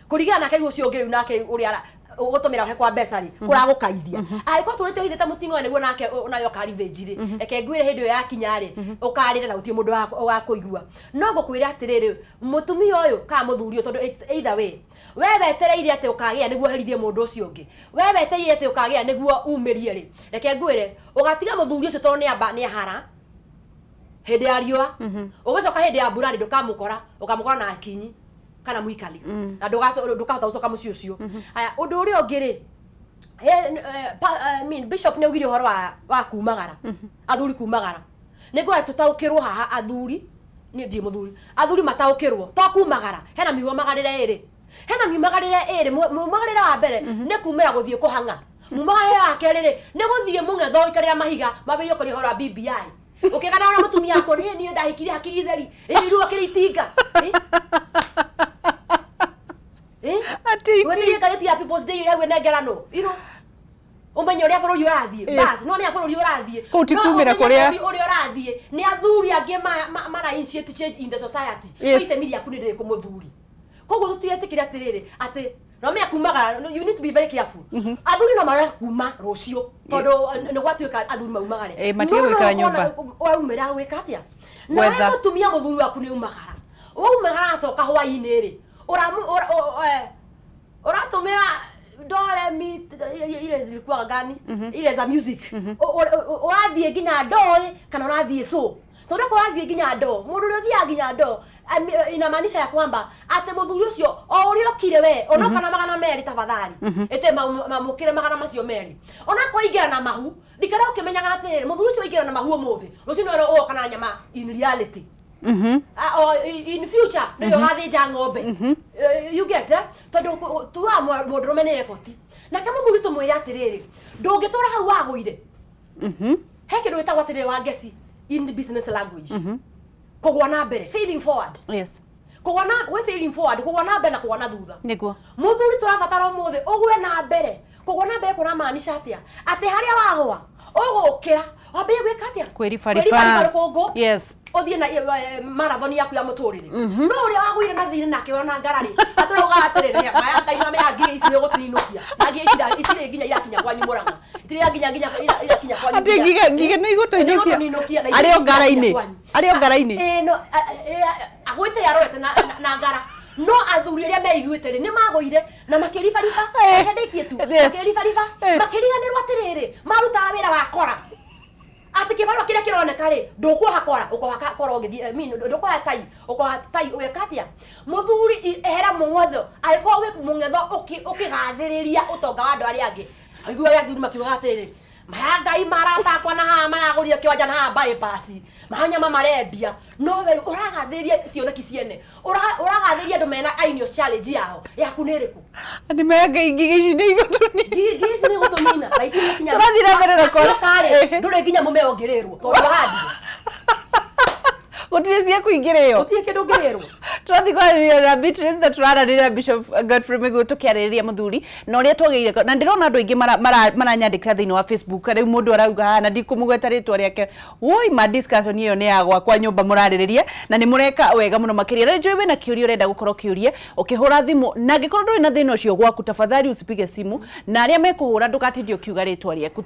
kurigana nake ucio ngiru nake uria ugutumira he kwa mbeca ri kuragukaithia aiko turite uhithite mutingoe niguo nake nayo ka revenge ri eke ngwire hindi ya kinya ri ukarire na utie mundu wa kuigua no ngukwira atiriri mutumia uyu ka muthuri tondu either way wewe etereire ate ukagia niguo herithie mundu ucio ungi wewe etereire ate ukagia niguo umirie ri reke ngwire ugatiga muthuri ucio tondu ni hara hindi ya riua ugicoka hindi ya mbura ndukamukora ukamukora na akinyi kana muikali na ndukahota gucoka muci ucio aya undu uri ongiri I mean bishop ne ugiri horo wa kumagara athuri kumagara niguo tutaukirwo haha athuri ni ndi muthuri athuri mataukirwo to kumagara hena miugo magarire iri hena miumagarire iri mumagarire wa mbere ne kumira guthie kuhanga mumagarire wa kerire ne guthie mungetho ikarira mahiga mabeyo kuri horo BBI ukigana na mutumia yako ni ndahikiri hakiri theri riu akiri itinga ati wewe kale ya people's day rewe negerano umenye uria bururi urathie bas no me bururi urathie kutikumira kuria uri urathie ni athuri ange mara initiate change in the society kuite miri yaku ndire kumuthuri koguo tutietikira atiriri ati no me akumaga you need to be very careful athuri no mara kuma rucio tondu ni gwatuika athuri maumagare matige gwikara nyumba waumira gwikatia na we mutumia muthuri waku ni umagara umagara acoka hwaini ri uratumira dole mi ile zilikuwa gani ile za music urathie ginya ndoi kana urathie so tondu ko urathie ginya ndo mundu uthia ginya ndo inamaanisha ya kwamba ate muthuri ucio o uri okire we ona kana magana meri tafadhali ete mamukire magana macio meri ona ko igira na mahu dikara ukimenyaga ate muthuri ucio igira na mahu umuthi rucio no o kana nyama in reality in future no yogathinja ng'ombe you get tondu tuwa mundurume ni effort na kama muthuri tumwira atiriri ndungitura hau waguire he kindu gitagwo atiriri wa ngeci in the business language kugwa na mbere feeling forward yes kugwa na we feeling forward kugwa na mbere na kugwa na thutha niguo muthuri turabatara umuthi ugwe na mbere kugwa na mbere kuna maanisha atia ati haria wagwa ugukira wambe gwika atia kwiribariba yes othie na marathon yaku ya muturire no uri wagwire na thiri nake ona ngarari aturoga atirire maya kaino me agire isi gutininukia nagi itire ginya yakinya kwanyu muranga itire ginya yakinya kwanyu ati giga no igutininukia ari o ngaraini no agwite yarorete na ngara no athuri aria meiguite ri ni magoire na makiribariba hendekie tu makiribariba makiriganirwo atiriri maruta wira wakora ati kibaro kira kironeka ri ndukuhakora ukohakora ngithie ukohatai wekatia muthuri ehera mung'otho aiko we mung'etho ukigathiriria utonga wa andu aria angi aigua ya thuri makiuga atiriri mahangai maratakwa na ha maraguria kiwanja na ha bypass mahanyama marendia no we uragathiriria cioneki ciene uragathiriria andu mena ainos challenge yao yaku ni riku ati mega ingigici ni igutuni gigici ni gutunina like kinya turathira mbere na kore ndure nginya mume ongererwo tondu hadi gutire cia kuingireo utie kindu ngererwo turathi kwariria na Beatrice na turarariria Bishop Godfrey Migu tukiaririria muthuri na uria twageire na ndirona andu aingi maranyandikira thiini wa Facebook riu mundu arauga na ndikumugweta ritwa riake woi ma discussion iyo ni yagwa kwa nyumba muraririria na ni mureka wega muno makiria na njoi wena kiuria urenda gukorwo kiurie ukihura thimu na ngikorwo nduri na thina ucio gwaku tafadhali usipige simu na aria mekuhura ndukatindio kiuga ritwa riaku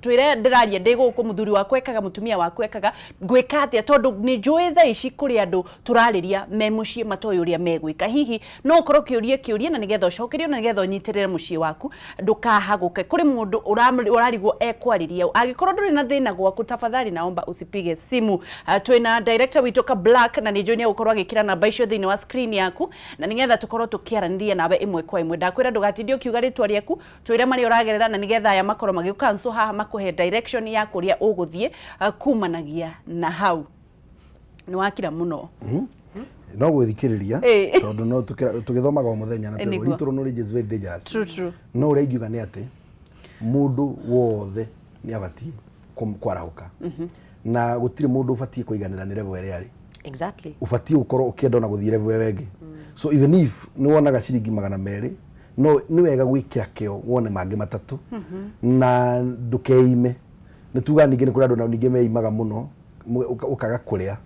twire ndiraria ndiguku muthuri wakwa ekaga mutumia wakwa ekaga gwika atia tondu ni njoi tha ici kuri andu turariria mucii matoy uria megwika hihi no ukorwo kiuria na nigetha ucokerio na nigetha unyitirire mucii waku ndukahaguke kuri mundu urarigwo ekwariria agikorwo nduri na thina gwaku tafadhali naomba usipige simu twina director witoka Black na ni Junior ukorwo agikira namba icio thini wa screen yaku na nigetha tukorwo tukiaraniria nawe imwe kwa imwe ndakwira ndugatindio kiuga ritwa riaku twire mari uragerera na nigetha aya makorwo magiukanso haha makuhe direction yaku ria uguthie kumanagia na hau Ni wakira muno. No gwithikiriria tondu no tugithomaga o muthenya na little knowledge is very dangerous. True. No ureigiuga ni ati mundu wothe ni abati kwarahuka. Na gutire mundu ubati kuiganira ni level ere ari. Exactly. Ubati ukorwo ukienda na guthie level wengi. So even if ni wonaga ciringi 200 no ni wega gwikira kio wone mangi matatu na ndukeime ni tuga ningi ni kuri andu na ningi meimaga muno ukaga kuria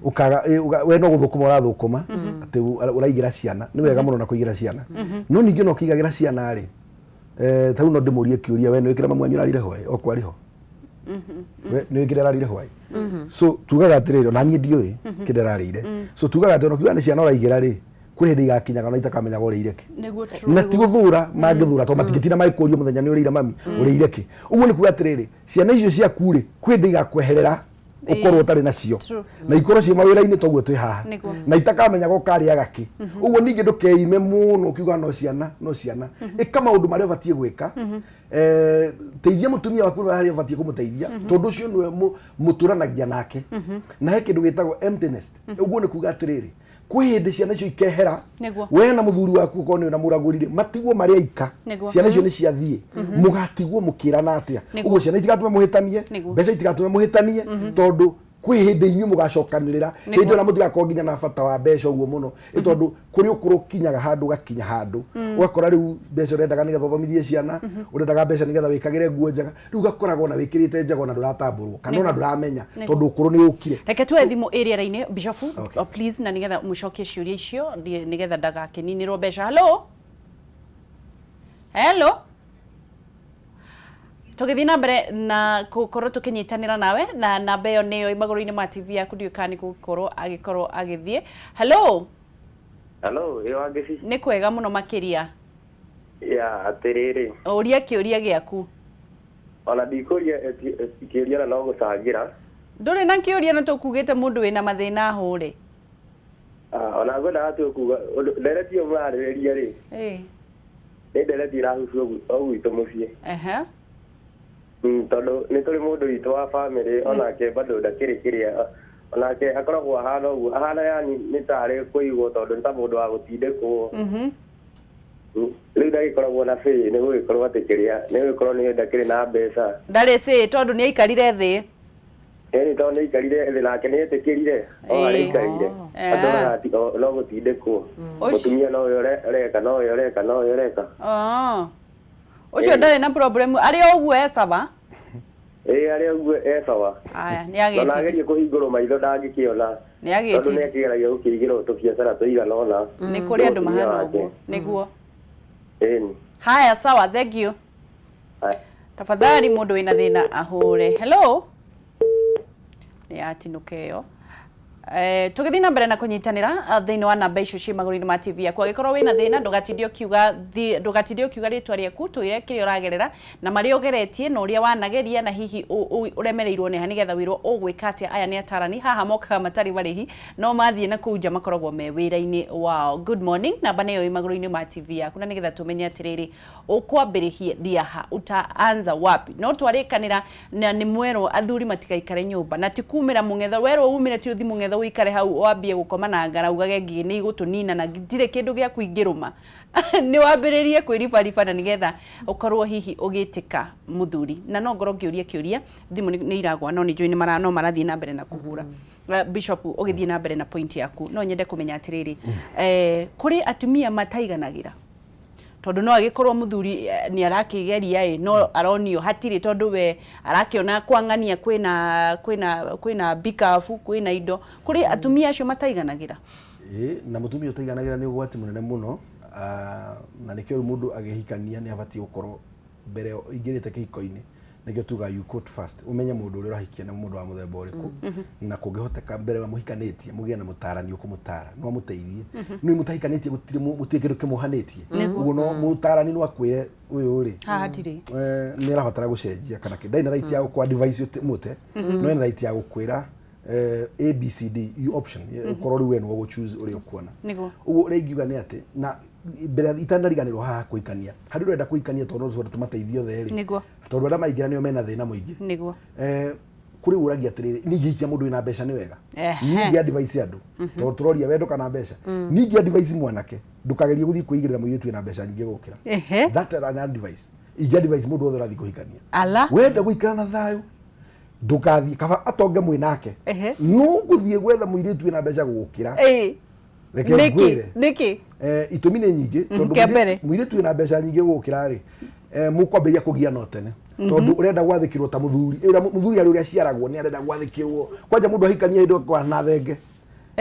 ukaga we no guthukuma urathukuma ati uraigira ciana ni wega muno na kuigira ciana no ningi no kigagira ciana ari tau no ndimurie kiuria we ni wikira mamwanyu arire hoi okwa riho ni wikira arire hoi so tugaga atiriro na nie ndioi kidera arire so tugaga ati no kiuga ni ciana uraigira ri kuri hindi igakinyaga na itakamenya gore ireke na ti guthura mangithura to matigitina maikurio muthenya ni urire mami urire ki uguo ni kuga atiriri ciana icio cia kuri kwi ndi igakweherera ukorwo utari nacio na ikorwo cio mawira-ini toguo twi haha na itakamenya gokari agaki uguo ningi ndukeime muno ukiuga no ciana ika maundu maria ubatie gwika teithia mutumia waku haria ubatie kumuteithia tondu ucio niwe muturanagia nake na he kindu gitagwo emptiness uguo ni kuga atiriri kwi hindi ciana icio ikehera we na muthuri waku ukorwo ni na muragurire matigwo maria ika ciana icio ni ciathie mugatigwo mukirana atia uguo ciana itigatume muhitanie mbeca itigatume muhitanie tondu kwi hindi inyu mugacokanirira hindi na mutigakorwo nginya na bata wa mbeca uguo muno tondu kuri ukuru kinyaga handu gakinya handu ugakora riu mbeca urendaga nigetha uthomithie ciana urendaga mbeca nigetha wikagire nguo njega riu ugakoragwo na wikirite njego na nduratamburwo kana ona nduramenya tondu ukuru ni ukire reke tu thimu area-ini Bishofu please na nigetha mucokie ciuria icio nigetha ndagakininirwo mbeca hello tugithii na mbere na gukorwo tukinyitanira nawe na namba iyo niyo imaguru-ini ma TV yaku ndiukani gukorwo agithie hello yo agisi ni kwega muno makiria ya atiriri uria kiuria giaku ona ndikuria kiuria na no gucangira nduri na kiuria na tukugite mundu wina mathina huri ona ngwenda atu kuga ndereti umariria ri ni ndereti irahusu ogwito mucii tondu ni turi mundu witu wa family onake bado ndakiri kiria onake akoragwo ahana uguo ahana yani ni tari kuigwo tondu nta mundu wa gutindikwo riu ndagikoragwo na fee ni gugikorwo atikiria ni gugikorwo ni ndakiri na mbeca ndari si tondu ni aikarire thi ni tondu ni aikarire thi nake ni etikirire aikarire andu no gutindikwo mutumia no yoreka ucio ndari na problem ari oguo esaba ari oguo esaba aya ni ageti na agerie kuhingurwo maitho ndangikiona ni ageti tondu ni akigeragia gukigirwo tubiacara tuigana ona ni kuri andu mahana oguo niguo ni haya sawa thank you tafadhali mundu wina thina ahure hello ni atinukeyo tugithii na mbere na kunyitanira thiini wa namba icio cia maguru-ini ma TV yaku agikorwo wina thina ndugatindie ukiuga ritwa riaku twire kiri uragerera na maria ugeretie na uria wanageria na hihi uremereirwo ni nigetha wirwo ugwika atia aya ni atarani haha mokaga matari marihi no mathie na kuja makoragwo me wira-ini wao good morning namba niyo maguru-ini ma TV yaku na nigetha tumenye atiriri ukwambiriria ha utaanza wapi no twarikanira na ni mwero athuri matikaikare nyumba na tikumira mungetho wero umire ti uthi mungetho wikare hau wambie gukoma na ngara ugage ngi ni gutunina na ndire kindu gia kuingiruma ni wambiririe kwiribariba na nigetha ukorwo hihi ugitika muthuri na no ngoro ngiuria kiuria thimu ni iragwa no ni join marano marathie na mbere na kuhura Bishop ugithie na mbere na point yaku no nyende kumenya atiriri kuri atumia mataiganagira tondu no agikorwo muthuri ni arakigeria no aronio hatiri tondu we arakiona kwangania kwina bikafu kwina indo kuri atumia acio mataiganagira na mutumia utaiganagira ni ugwati munene muno na nikio mundu agihikania ni abati gukorwo mbere ingirite kihiko-ini nikio tuga you quote first umenye mundu uri urahikia na mundu wa muthemba uriku na kungihoteka mbere wa muhikanitie mugie na mutarani ukumutara no muteithie ni mutahikanitie gutire mutikiru kimuhanitie uguo no mutarani no akwire uyu uri hatiri ni arabatara gucenjia kana kidai na right ya kwa device mute no ina right ya gukwira ABCD option ukorwo ri we no go choose uri ukuona uguo reigiuga ni ati na mbere itandariganirwo haha kuikania handu urenda kuikania tondu zwo tumateithio theri tondu arĩa maingira nio mena thina muingi kuri uragia atiriri ningi ikia mundu ina mbeca ni wega ningi advice andu to turoria wendo kana mbeca ningi advice mwanake ndukagerie guthii kuigirira muiritu ina mbeca nyingi gukira that an advice ingi advice mundu othe rathi kuhikania wenda guikara na thayu ndukathi kaba atonge mwinake no guthie gwetha muiritu ina mbeca gukira reke ngwire niki itumi ni nyingi tondu muiritu ina mbeca nyingi gukira ri mukwambiria kugia no tene tondu urenda gwathikirwo ta muthuri ira muthuri ari uria ciaragwo ni arenda gwathikirwo kwanja mundu ahikania indo kwa na thenge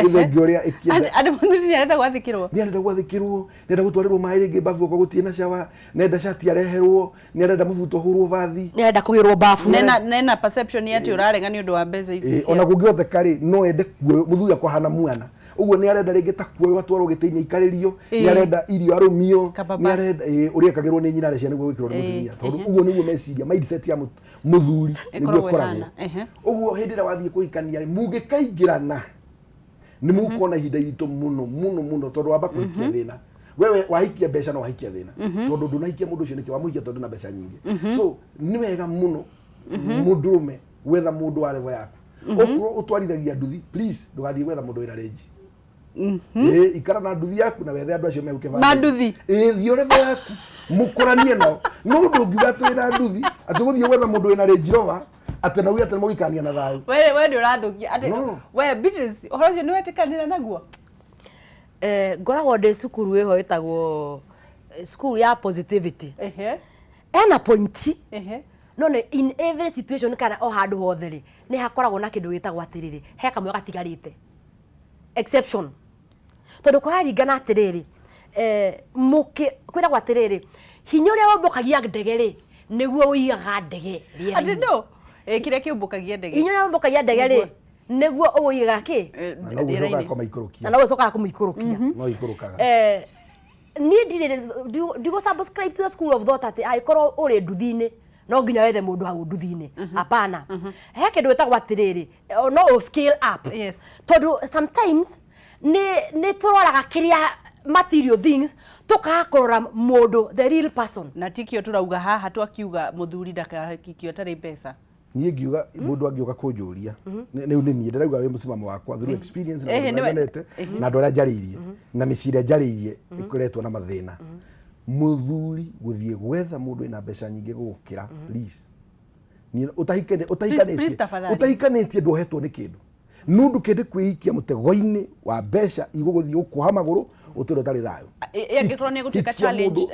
ithenge uria ikienda ande muthuri ni arenda gwathikirwo nenda gutwarirwo mai ringi bafu kwa gutina shawa nenda shati areherwo ni arenda mubuto hurwo vathi ni arenda kugirwo bafu nena perception yati urarenga ni undu wa mbeca ici ona kungihoteka ri no ende kuo muthuri akwa hana mwana uguo ni arenda ringi ta kuo watwarwo gitinya ikaririo ni arenda irio arumio ni arenda uria kagirwo ni nyina recia niguo gwikirwo ni mutumia tondu uguo niguo meciria mindset ya muthuri niguo koragwo uguo hindira wathie kuhikania mungikaingirana ni mukona hinda iritu muno tondu wamba kuhikia thina wewe wahikia mbeca no wahikia thina tondu ndunahikia mundu ucio niki wamuhikia tondu na mbeca nyingi so ni wega muno mundurume wetha mundu wa level yaku okro utwarithagia nduthi please ndugathie wetha mundu wina range ikara na nduthi yaku na wethe andu acio meguke na nduthi thio level yaku mukuranie nao no ndungiuga twina nduthi atuguthie wetha mundu wina range rover atena uya atena mogikania na thayu we ndio rathukia ati we Beatrice uhoro ucio ni wetikanira naguo ngoragwo ndi cukuru iho itagwo school ya positivity ena point no in every situation kana o handu hothe ri ni hakoragwo na kindu gitagwo atiriri he kamwe gatigarite exception tondu kwaringana atiriri kwiragwo atiriri hinya uria wombokagia ndege ri niguo uigaga ndege ri ati no kiria kiumbukagia ndege hinya uria wombokagia ndege ri niguo uigaga ki na no ucoka kumuikurukia no ikurukaga ni ndigo subscribe to the school of thought ati aikorwo uri nduthi-ini no nginya wethe mundu hau nduthi-ini hapana he kindu wetagwo atiriri no scale up tondu sometimes ni turoraga kiria material things tukakorora mundu the real person na tikio turauga haha twakiuga muthuri ndakahikio tari mbeca niĩ ngiuga mundu angioka kunjuria ni ni ndirauga we musimamo wakwa through experience na nonete na ndora njariirie na micire njariirie ikuretwo na mathina muthuri guthie gwetha mundu ina mbeca nyingi gukira please ni utahikanĩtie ndohetwo ni kindu nundu kende kwiikia mutego-ini wa mbeca iguguthie ukuha maguru utiro tari thayo yangikorwo ni gutuika challenge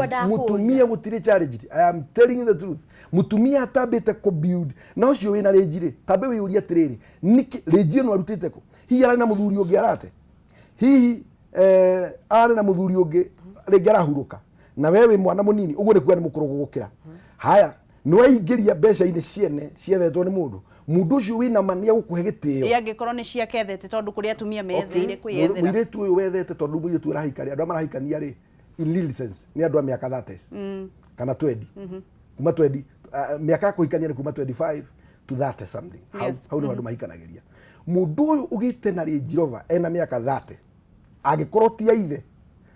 na mutumia gutire challenge I am telling you the truth mutumia atambite ku build na ucio wina range ri tambe wiyuria atiriri niki range no arutite ku hihi arana muthuri ungi arate hihi arana na muthuri ungi range arahuruka na wewe mwana munini uguo ni kuga ni mukuru gukira haya no aingiria mbeca-ini ciene ciethetwo ni mundu ucio wina mania gukuhe gitio yangikorwo ni ciakethete tondu kuria atumia metheire kwiyethera muiritu uyu wethete tondu muiritu urahikania andu marahikania ri in real sense ni andu a miaka 30 kana 20 kuma 20 miaka ya kuhikania ni kuma 25 to 30 something how ni andu mahikanagiria mundu uyu ugite na Range Rover ena miaka 30 agikorwo ti aithe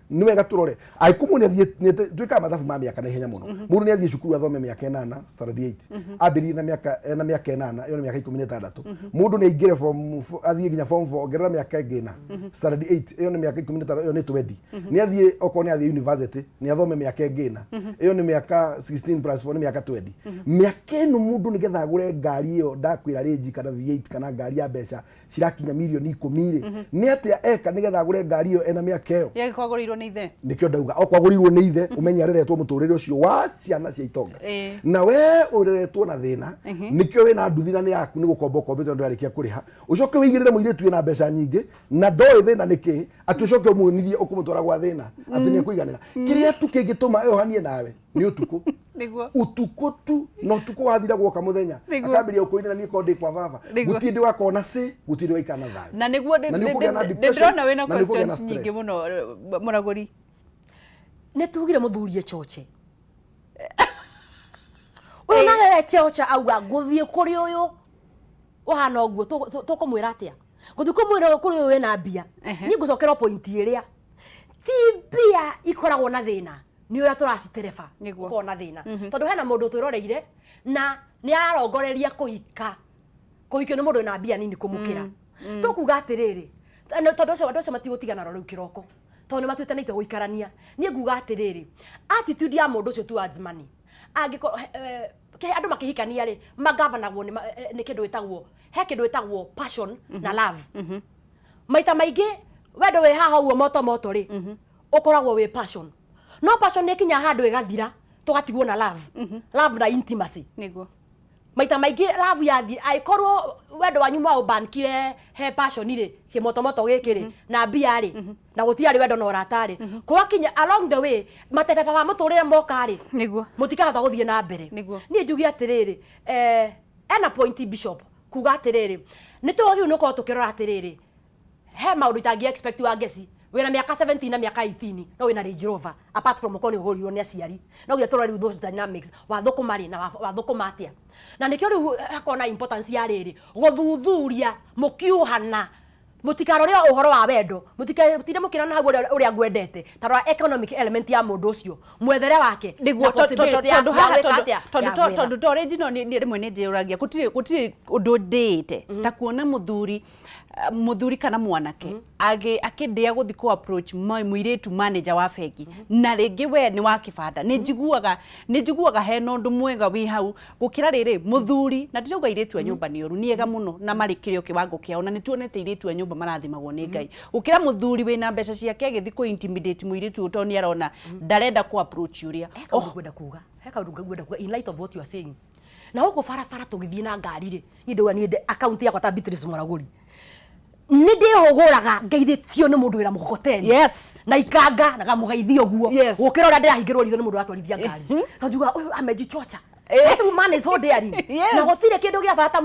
ni wega turore aikumu ni athie twika mathabu ma miaka na ihenya muno mundu ni athie cukuru athome miaka 8 38 ambiri na miaka 8 iyo ni miaka 16 mundu ni aingire form athie ginya form 4 gerera miaka ingina 38 iyo ni miaka 15 iyo ni 20 ni athie oko ni athie university ni athome miaka ingina iyo ni miaka 16 plus 4 ni miaka 20 miaka ino mundu ni getha agure ngari iyo ndakwira Range kana V8 kana ngari ya mbeca cirakinya milioni 10 ni atia eka ni getha agure ngari iyo ena miaka iyo yagikwagũrĩirwo nĩ ithe nikio ndauga okwagũrirwo nĩ ithe umenya areretwo muturire ucio wa ciana cia itonga na we ureretwo na thina nikio wina nduthi na ni yaku ni gukomba kombete ndo arikia kuriha ucoke wigirire muiritu wina mbeca nyingi na ndoe thina niki ati ucoke umunithie ukumutwara gwa thina ati ni kuiganira kiria tu kingituma eyohanie nawe ni utuku niguo utuku tu no tuku wathira gwoka muthenya akambiria ukuina ni kondi kwa baba gutinde wakona si gutinde waikana thayo na niguo ndĩrona wĩna questions nyingĩ mũno mũragũri nĩ tugire mũthuri echoche uyu nawe echocha auga nguthie kuri uyu uhana ũguo tukumwira atia nguthie kumwira kuri uyu wena mbia ni ngucokera point iria ti mbia ikoragwo na thina ni ura turacitereba ukona thina tondu hena mundu twiroreire na ni ararongoreria kuhikio ni mundu na mbia nini kumukira tukuga atiriri tondu ucio matigũtigana ro riu kiroko tondu matwĩtanĩte gũikarania niĩ nguga atiriri attitude ya mundu ucio towards money angĩkorwo andu makĩhikania ri magavanagwo nĩ kĩndũ gĩtagwo he kĩndũ gĩtagwo passion na love maita maingĩ wendo wĩ haha ũguo moto ri ũkoragwo wĩ passion no passion nĩ kinya handũ ĩgathira tũgatigwo na love na intimacy niguo maita maingĩ love yathi aikorwo wendo wanyu mwaũbankire he passion ri kĩmotomoto gĩkĩ ri na mbia ri na gũtiarĩ wendo na ũrata ri kwakinya along the way matebeba ma mũtũrĩre moka ri niguo mũtikahota gũthiĩ na mbere niĩ njugi atirĩrĩ ena point bishop kuga atirĩrĩ nĩ tũgĩu nũkorwo tũkĩrora atirĩrĩ he maũndũ itangĩ expect wa ngeci wĩna mĩaka 17 na mĩaka 18 no wĩna Range Rover apart from ũkorwo nĩ ũgũrirwo nĩ aciari no gĩa tũrora rĩu those dynamics wathũkũma rĩ na wathũkũma atĩa na nĩkĩo rĩu hakona importance ya rĩrĩ gũthuthuria mũkiuhana mutikarore ũhoro wa wendo mutikatinde mukirana hau ũrĩa ngwendete tarora economic element ya mũndũ ũcio mwethere wake niguo tondu to original ni rimwe ni ndiuragia gutiri undu ndite ta kuona muthuri kana mwanake akindia guthi ku approach muiretu manager wa bengi na ringi we ni wa kibanda ni njiguaga he nondu mwega wi hau gukira riri muthuri na ndirauga iretu a nyumba ni oru niega muno na marikire kiwango kiao na nituonete iretu a nyumba marathimagwo ni Ngai gukira muthuri wina mbeca ciake agithi ku intimidate muiretu utoni arona ndarenda ku approach uria ngwenda kuga in light of what you are saying na huko farafara tugithie na ngari ri nindauga ni account yakwa ta Beatrice Muraguri ni ndihuguraga ngeithitio ni mundu wira mukokoteni na ikanga na gamugeithio guo gukira ura ndirahingirwo ritho ni mundu atwarithia ngari tonjuga uyu amejichocha That man is so daring. Na gutire kindu gia bata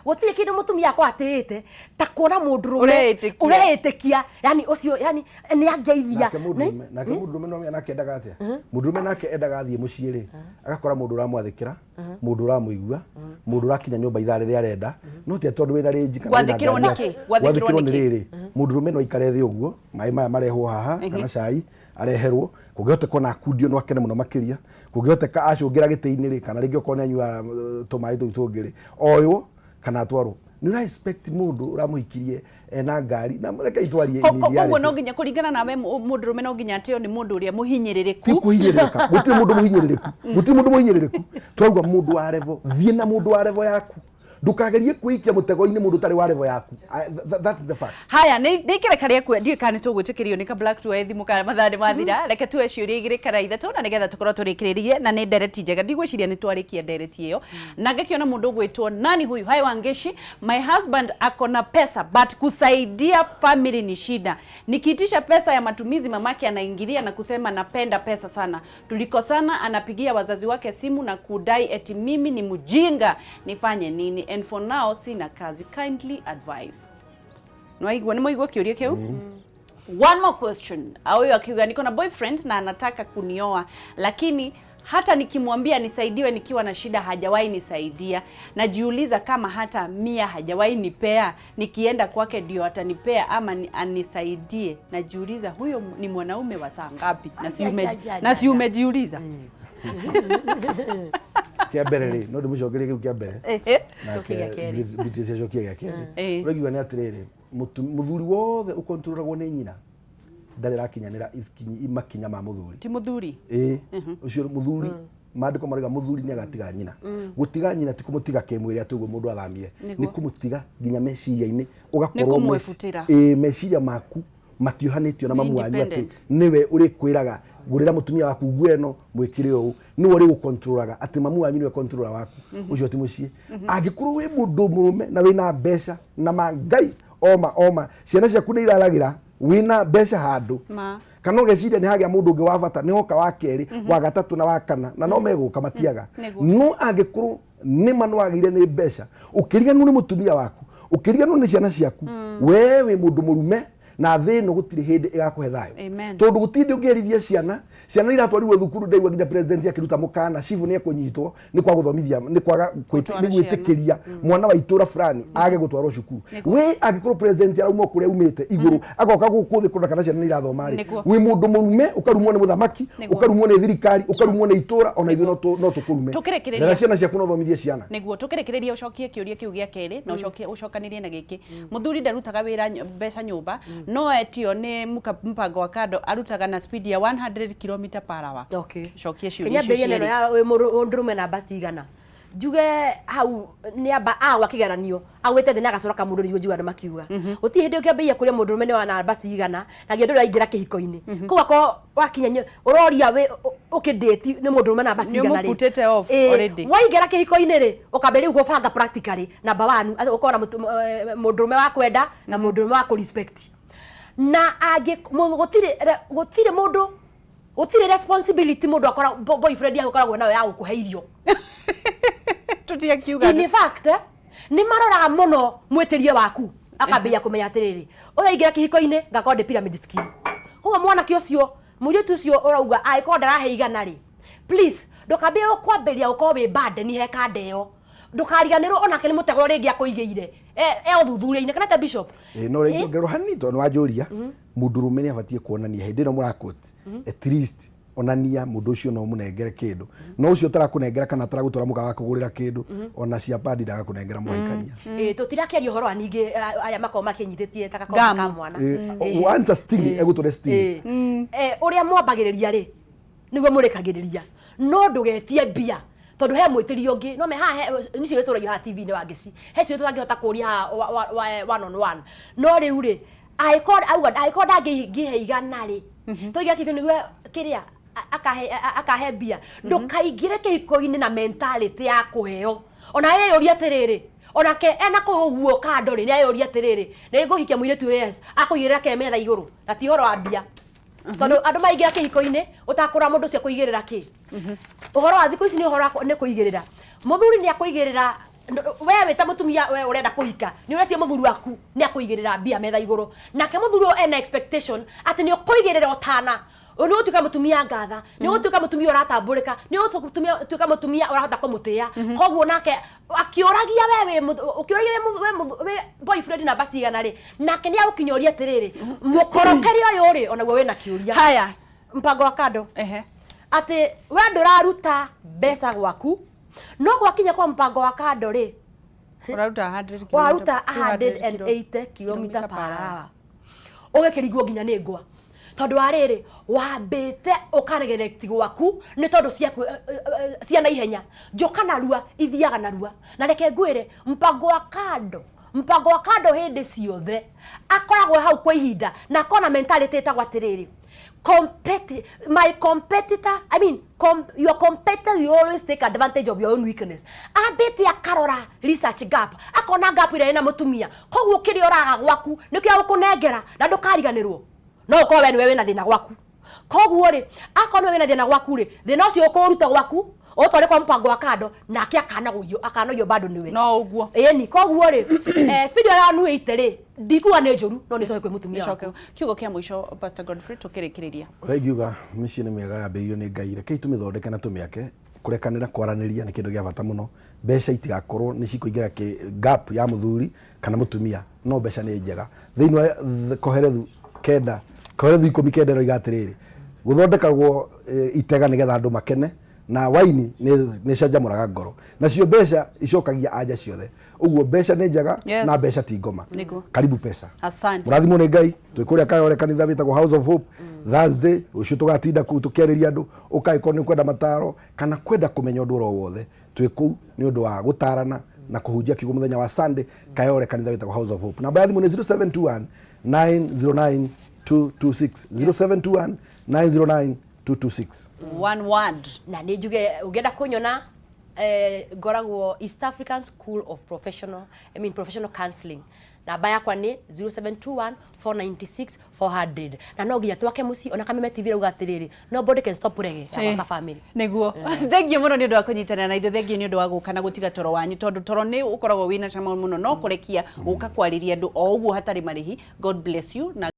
gutire kindu mutumia akwa atite ta kuona mundurume ureitikia yani ucio yani ni angeithia nake mundurume no nake endaga atia mundurume nake endaga athie mucii ri agakora mundu uramwathikira mundu uramuigua mundu urakinya nyumba ithare ri arenda no ti tondu wina range kana wathikirwo niki wathikirwo ni riri mundurume no ikare thi uguo mai maya marehwo haha kana cai areherwo kugihote kona akundio no akene muno makiria kugihote ka acungira gitiini ri kana ringi okone anyua tumai tungiri oyo kana atwaro ni respect mundu uramuhikirie ena ngari na mureke itwarie ini ya koguo no nginya kuringana nawe mundurume no nginya atio ni mundu uria muhinyiririku ti kuhinyirika guti mundu muhinyiririku twauga mundu wa level thie na mundu wa level yaku ndukagerie kuikia mutego-ini mundu tari wa level yaku that is the fact haya ni kirekare ku ndiye kana tugwitikirio ni ka black to ethi muka mathande mathira reke tu ciuria igire kana ithatu na nigetha tukorwo turikiririe na ni ndereti njega ndigwiciria ni twarikia ndereti iyo na ngekiona mundu gwitwo nani huyu hai Wangeshi my husband akona pesa but kusaidia family ni shida nikiitisha pesa ya matumizi mamake anaingilia na kusema napenda pesa sana tulikosana anapigia wazazi wake simu na kudai eti mimi ni mjinga nifanye nini and for now sina kazi kindly advise Nwaigwa ni moigwa kiuria kiu One more question au akiuga niko na boyfriend na anataka kunioa lakini hata nikimwambia nisaidiwe nikiwa na shida hajawahi nisaidia najiuliza kama hata 100 hajawahi nipea nikienda kwake ndio atanipea ama anisaidie najiuliza huyo ni mwanaume wa saa ngapi na si umejiuliza kia berere no ndimucokerie kiu kia mbere Beatrice acokie gia keri uragiwa ni atiriri muthuri wothe ukontrolagwo ni nyina ndari rakinyanira imakinya ma muthuri ti muthuri ucio muthuri maandiko mariga muthuri ni agatiga nyina gutiga nyina ti kumutiga kemwiri atugo mundu athamie ni kumutiga nginya meciria-ini ugakorwo meciria maku matiohanitio na mamu wanyu ati niwe uri kwiraga gurira mutumia waku ngweno mwikire uu niwe uri gukontrolaga ati mamu wanyu niwe controller waku ucio ti mucii angikorwo wi mundu murume na wina mbeca na mangai oma ciana ciaku ni iraragira wina mbeca handu kana ugeciria ni hagia mundu ungi wa bata ni hoka wa keri wa gatatu na wa kana na no meguka matiaga no angikorwo ni manu agire ni mbeca ukiriganwo ni mutumia waku ukiriganwo ni ciana ciaku wewe mundu murume na thino gutiri hindi igakuhe thayo tondu gutindi ungerithia ciana iratwarirwo thukuru ndaigua nginya president akiruta mukana cibu ni ekunyitwo ni kwa guthomithia ni kwaga gwitikiria mwana wa itura fulani age gutwarwo cukuru we agikorwo president arauma kuria umite iguru agoka guku thi kuna kana ciana irathoma ri wi mundu murume ukarumwo ni muthamaki ukarumwo ni thirikari ukarumwo ni itura ona ithu no tukurume na ciana ciaku no thomithie ciana niguo tukirekereria ucokie kiuria kiu gia keri na ucokie ucokanirie na giki muthuri ndarutaga wira mbeca nyumba no etio ni mpango wa kado arutaga na speed ya 100 km/h. Okay. Cokie ciuria Kenya mbere neno ya we mundurume na basi igana. Njuge hau ni amba wa kigeranio agwete thina agacora kamunduri njuga andu makiuga. Uti hindi ukiambia kuria mundurume ni wana basi igana na ngiendo raingira kihiko-ini. Kuko wakinya uroria we ukidate ni mundurume na basi igana ri. You put it off already. Waingira kihiko-ini ri ukambere ugobanga practically number 1 ukora mundurume wa kwenda na mundurume wa ku respect. Na age gutire mundu utire responsibility mundu akora boyfriend yako akora nawe ya gukuhe irio tutia kiuga in fact ni maroraga muno mwetirie waku akambia kumenya atiriri uyaingira kihiko-ini ngakonde pyramid scheme huwa mwana kiucio muritu ucio urauga aiko ndarahe igana ri please ndukambie ukwamberia uko we bad ni heka ndeo ndukariganirwo ona kene mutego ringi akuigeire uthuthuria-ini kana ta bishop no ringi ngero hanito no wajuria mundurume ni abatie kuonania hindi no murakoti at least onania mundu ucio no munengere kindu no ucio tarakunengera kana taragutura mugaga kugurira kindu ona cia bandi ndaga kunengera muhikania tutirakeria uhoro aningi aya makoma makinyithitie taka mwana once still eguture still uria mwambagiriria ri niguo murikagiriria no ndugetie mbia tondu he mwitirio ngi no me ha nicio giturayo ha TV ni wangeci he cio tangihota kuria one on one no riu ri aiko ndangihe igana ri toiga kiko niguo kiria akahe mbia ndukaingire kihiko-ini na mentality ya kuheo ona yeyoria atiriri onake ena kuguo kando ri ni yeyoria atiriri ni nguhikia muiritu yes akuigirira ke metha iguru na ti horo wa mbia tondu andu maingira kihiko-ini utakura mundu cia kuigirira ki uhoro wa thiku ici ni uhoro ni kuigirira muthuri ni akuigirira wewe ta mutumia we urenda kuhika ni uracia muthuri waku ni akuigirira mbia metha iguru nake muthuri o ena expectation ati ni ukuigirira otana ni utuka mutumia ngatha ni utuka mutumia uratamburika ni utuka mutumia urahota kumutia koguo nake akiuragia wewe ukiuragia we boyfriend na basi igana ri nake ni agukinyoria atiriri mukorokeri uyu ri ona gwe wina kiuria haya mpango wa kado ati we nduraruta mbeca gwaku no gwakinya kwa mpango wa kado ri uraruta 180 km/h ugekirigwo nginya ni ngwa tondu ariri wambite ukaregereti gwaku ni tondu cia na ihenya njoka narua ithiaga narua na reke ngwire mpango wa kado hindi ciothe akoragwo hau kwa ihinda na kona mentality etagwo atiriri my competitor your competitor you always take advantage of your own weakness abete akarora research gap akona gap ire na mutumia koguo kiri oraga gwaku nikio ukunengera na ndukariganirwo no ko we niwe na thina gwaku koguo ri akona we na thina gwaku ri thina ucio ukuruta gwaku otore kwa mpango wa kado na akia akanoyo bado niwe no uguo ni koguo ri speed ya nu itere ndikuwa ne njuru no ni coke kwe mutumia kiugo kia mwisho Pastor Godfrey tukirikiria uregiuga micii ni miega yambiririo ni Ngai reke tumithondeke na tumiake kurekanira kwaraniria ni kindu gia bata muno mbeca itigakorwo ni cikuingira gap ya muthuri kana mutumia no mbeca ni njega thiini wa koherethu 10 ro igatiriri guthondekagwo itega nigetha andu makene na waini ni canjamuraga ngoro nacio mbeca icokagia anja ciothe uguo mbeca ni njega na mbeca ti ngoma karibu pesa asante murathimo ni Ngai twikuria kayore kanitha bitagwo House of Hope Thursday ucio tugatinda ku tukiariria andu ukaiko ni kwenda mataro kana kwenda kumenya undu ro wothe twiku ni undu wa gutarana na kuhujia kigo muthenya wa Sunday kayore kanitha bitagwo House of Hope namba yathimo ni 0721 909 226 0721 909 226 one word na ni njuge ugenda kunyona ngoragwo East African School of Professional Counseling namba yakwa ni 0721 496 400 na no nginya twake muci ona kameme TV rauga atiriri nobody can stop rege ya family niguo thank you muno ni ndu wa kunyitana na ithu thank you ni ndu wa guka na gutiga toro wanyu tondu toro ni ukoragwo wina cama muno no kurekia guka kwariria andu o uguo hatari marihi God bless you na